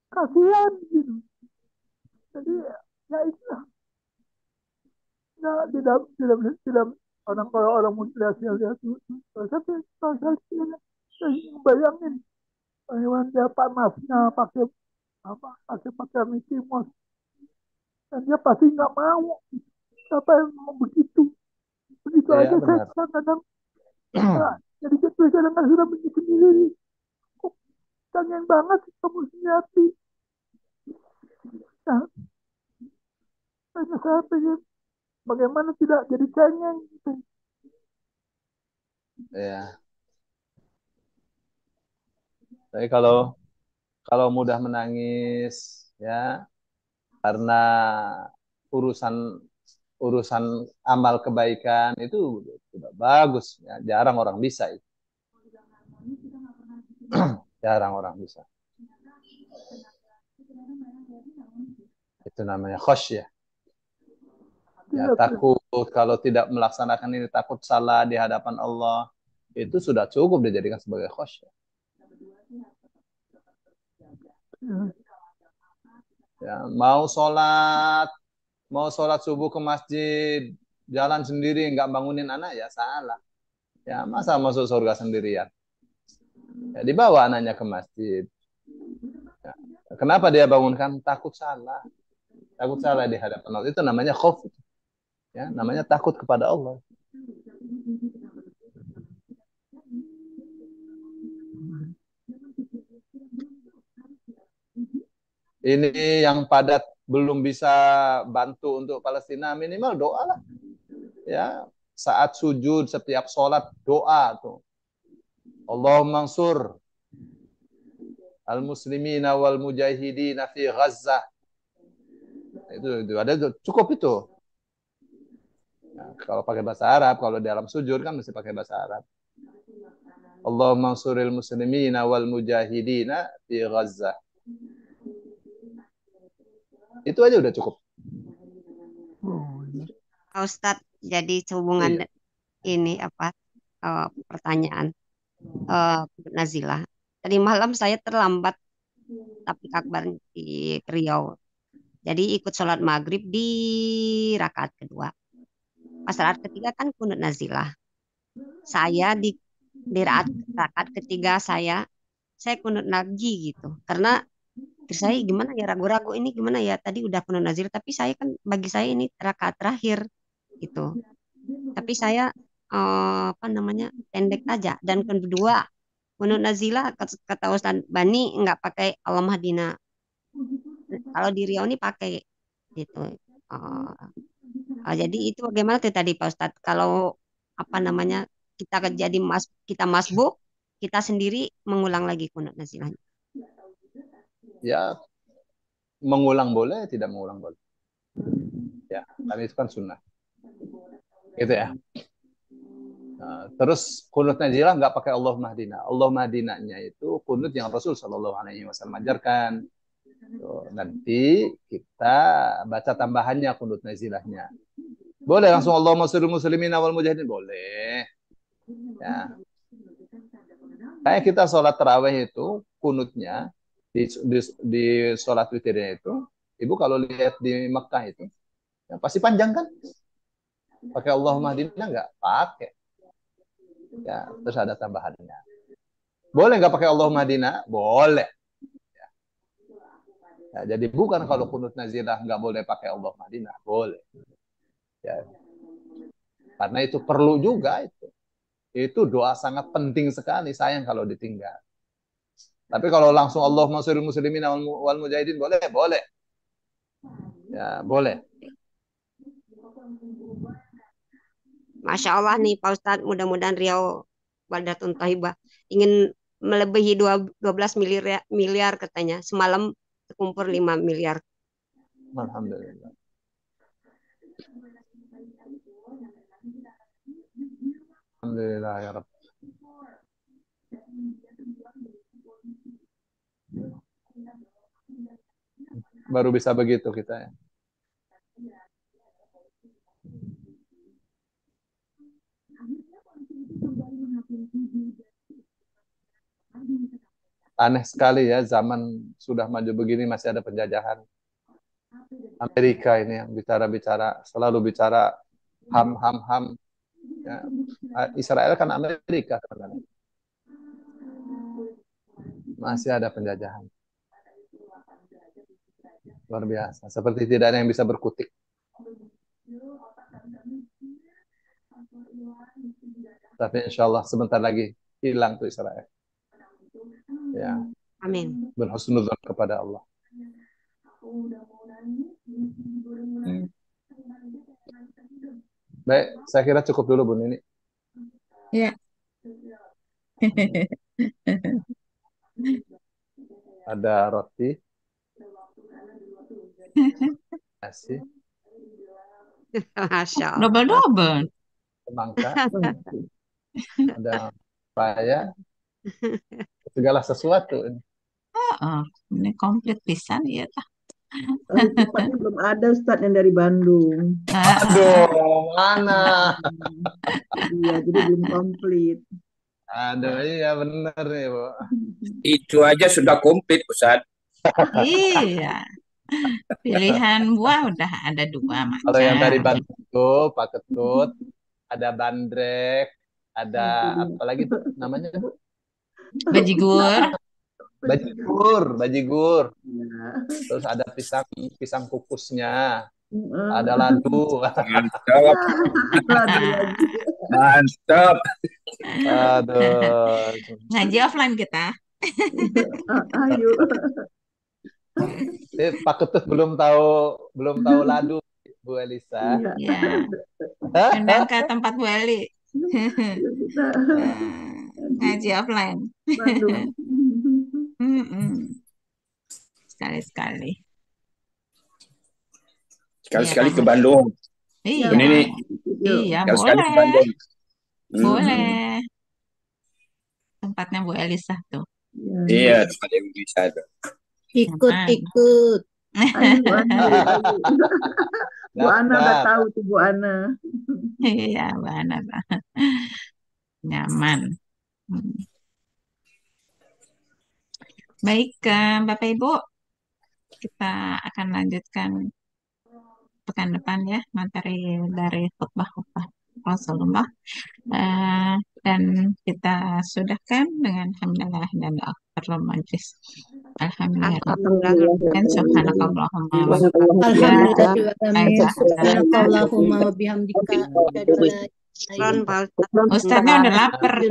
kasihan gitu. Jadi ya itulah. Nah, tidak orang mutilasi lihat saya bayangin bagaimana dia panasnya pakai Mickey Mouse dan dia pasti nggak mau siapa yang mau begitu Ya, aja benar. saya kadang jadi kadang sudah benci sendiri kok kangen banget kamu hati. Nah, saya pengen bagaimana tidak jadi cengeng gitu. Ya. Tapi kalau mudah menangis ya karena urusan amal kebaikan itu sudah bagus ya, jarang orang bisa itu. Jarang orang bisa. Itu namanya khasyah. Ya, takut kalau tidak melaksanakan ini, takut salah di hadapan Allah, itu sudah cukup dijadikan sebagai khasyah. Ya, mau sholat subuh ke masjid, jalan sendiri nggak bangunin anak, ya salah. Ya, masa masuk surga sendirian? Ya, dibawa anaknya ke masjid. Ya, kenapa dia bangunkan? Takut salah di hadapan Allah. Itu namanya khauf. Ya, namanya takut kepada Allah. Ini yang padat belum bisa bantu untuk Palestina, minimal doa lah. Ya, saat sujud setiap sholat doa tuh. Allahumma ansur al-muslimina wal mujahidina fi Gazzah. Itu ada cukup itu. Nah, kalau pakai bahasa Arab, kalau dalam sujud kan mesti pakai bahasa Arab. Allahumma ansuril muslimina wal mujahidina fi Gazzah. Itu aja udah cukup. Pak Ustadz, jadi sehubungan ini pertanyaan Nazila. Tadi malam saya terlambat tapi akbar di Riau. Jadi ikut sholat maghrib di rakaat kedua. Pas rakaat ketiga kan kunut Nazilah. Saya di rakaat ketiga saya kunut lagi gitu. Karena saya gimana ya, ragu-ragu ini gimana ya, tadi udah kunut Nazil tapi saya kan bagi saya ini rakaat terakhir gitu. Tapi saya pendek aja. Dan kedua kunut Nazilah kata Ustaz Bani nggak pakai Allahumma hadina Kalau di Riau ini pakai gitu. Oh, jadi itu bagaimana tuh tadi Pak Ustadz? Kalau apa namanya kita masbuk, kita sendiri mengulang lagi kunut nazilahnya. Ya, mengulang boleh, tidak mengulang boleh. Ya, karena itu kan sunnah. Gitu ya. Nah, terus kunut nazilah nggak pakai Allahumma hdina. Allahumma hdinanya itu kunut yang Rasul Shallallahu Alaihi Wasallam ajarkan. Tuh, nanti kita baca tambahannya kunut nazilahnya. Boleh langsung Allahumma sholli muslimin wal mujahidin, boleh. Ya. Kayak kita sholat tarawih itu kunutnya di sholat witirnya itu, ibu kalau lihat di Mekah itu, ya pasti panjang kan? Pakai Allahumma hdina nggak? Pakai. Ya, terus ada tambahannya. Boleh nggak pakai Allahumma hdina? Boleh. Ya, jadi bukan kalau kunut nazilah nggak boleh pakai Allahumma hdina, boleh. Ya. Karena itu perlu juga itu. Itu doa sangat penting sekali, sayang kalau ditinggal. Tapi kalau langsung Allahumma sholli muslimin wal mujahidin boleh, boleh. Ya, boleh. Masya Allah nih Pak Ustadz, mudah-mudahan Riau Baldatun Thayyibah ingin melebihi 12 miliar katanya. Semalam terkumpul 5 miliar. Alhamdulillah. Alhamdulillah ya Rabb. Baru bisa begitu kita ya. Aneh sekali ya, zaman sudah maju begini masih ada penjajahan. Amerika ini yang bicara-bicara, selalu bicara ham. Ya. Israel kan Amerika kan. Masih ada penjajahan. Luar biasa. Seperti tidak ada yang bisa berkutik. Tapi insya Allah sebentar lagi hilang tuh Israel. Ya. Amin. Berhusnudzon kepada Allah. Baik, saya kira cukup dulu Bu Nini. Ya. Ada roti. Nasi. Masya Allah. Double-double. Semangka. Ada paya. Segala sesuatu. Ini komplit pisan ya. Tahu cepatnya belum ada Ustadz yang dari Bandung. Aduh, mana? Iya, jadi belum komplit. Aduh, iya benar nih, Bu. Itu aja sudah komplit, Ustadz. Iya. Pilihan buah udah ada 2 macam. Kalau yang dari Bandung tuh, Pak Ketut, ada bandrek, ada apa lagi tuh namanya, Bu? Bajigur. Bajigur. Terus ada pisang kukusnya. Ada ladu. Mantap. Mantap. Aduh. Ngaji offline kita. Ayo. Pak Ketut belum tahu ladu, Bu Elisa. Iya. Undang ke tempat Bu Eli. Ngaji offline. Sekali-sekali. Sekali-sekali ke Bandung. Iya. Ini Iya, sekali-sekali ke boleh. Bandung. Boleh. Tempatnya Bu Elisa tuh. Iya, tempat yang bisa tuh. Ikut. Ayo, Bu Ana. Bu Ana udah tahu tuh Bu Ana. Iya, Bu Ana. Nyaman. Baik, Bapak Ibu, kita akan lanjutkan pekan depan ya materi dari khutbah Rasulullah, dan kita sudahkan dengan hamdalah dan doa kafaratul majlis. Alhamdulillah. Dan subhanakallahumma wa Subhanakallahumma wa bihamdika. Ustaznya udah lapar.